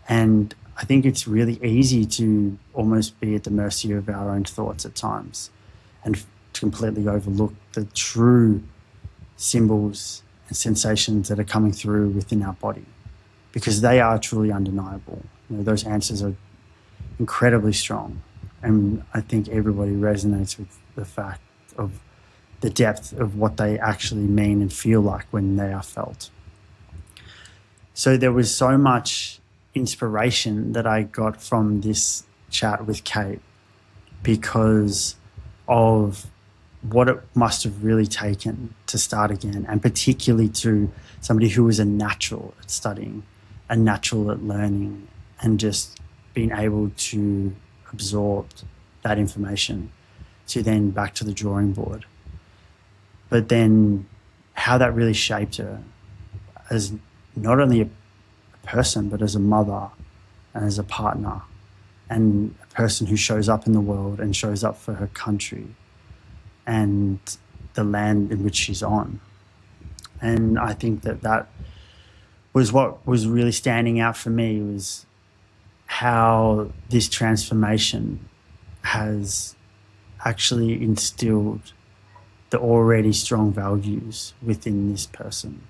And I think it's really easy to almost be at the mercy of our own thoughts at times, and to completely overlook the true symbols and sensations that are coming through within our body, because they are truly undeniable. You know, those answers are incredibly strong, and I think everybody resonates with the fact of the depth of what they actually mean and feel like when they are felt. So there was so much inspiration that I got from this chat with Kate, because of what it must have really taken to start again, and particularly to somebody who was a natural at studying, a natural at learning, and just being able to absorb that information, to then back to the drawing board. But then how that really shaped her as not only a person, but as a mother and as a partner, and a person who shows up in the world and shows up for her country and the land in which she's on. And I think that was what was really standing out for me, was how this transformation has actually instilled the already strong values within this person,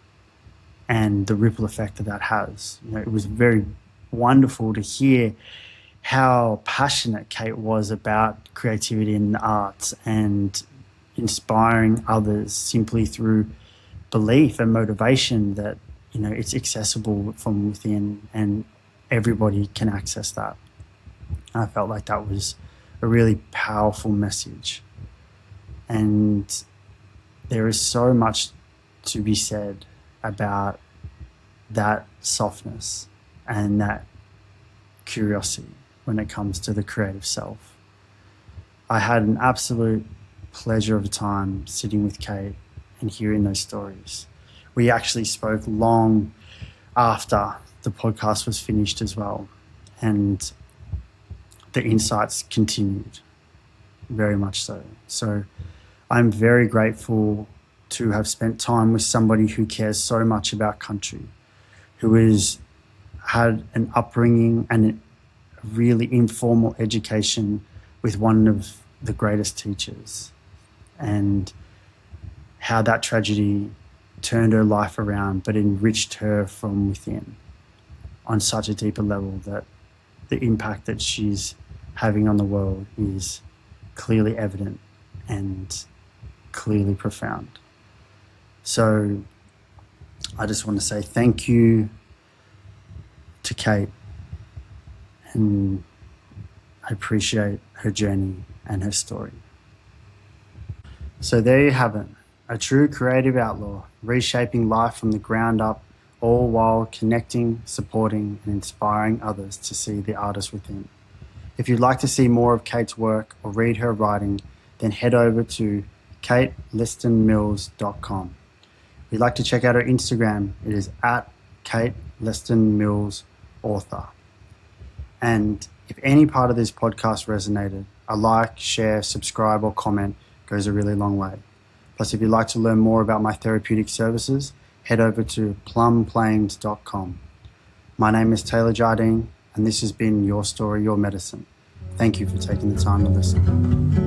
and the ripple effect that has. You know, it was very wonderful to hear how passionate Kate was about creativity and the arts, and inspiring others simply through belief and motivation that, you know, it's accessible from within and everybody can access that. I felt like that was a really powerful message. And there is so much to be said about that softness and that curiosity when it comes to the creative self. I had an absolute pleasure of a time sitting with Kate and hearing those stories. We actually spoke long after the podcast was finished as well, and the insights continued. very much so. So I'm very grateful to have spent time with somebody who cares so much about country, who has had an upbringing and a really informal education with one of the greatest teachers, and how that tragedy turned her life around but enriched her from within on such a deeper level that the impact that she's having on the world is clearly evident and clearly profound. So I just want to say thank you to Kate, and I appreciate her journey and her story. So there you have it, a true creative outlaw, reshaping life from the ground up, all while connecting, supporting, and inspiring others to see the artist within. If you'd like to see more of Kate's work or read her writing, then head over to katelistonmills.com. If you'd like to check out her Instagram, it is at Kate Liston-Mills author. And if any part of this podcast resonated, a like, share, subscribe, or comment goes a really long way. Plus, if you'd like to learn more about my therapeutic services, head over to plumplanes.com. My name is Taylor Jardine, and this has been Your Story, Your Medicine. Thank you for taking the time to listen.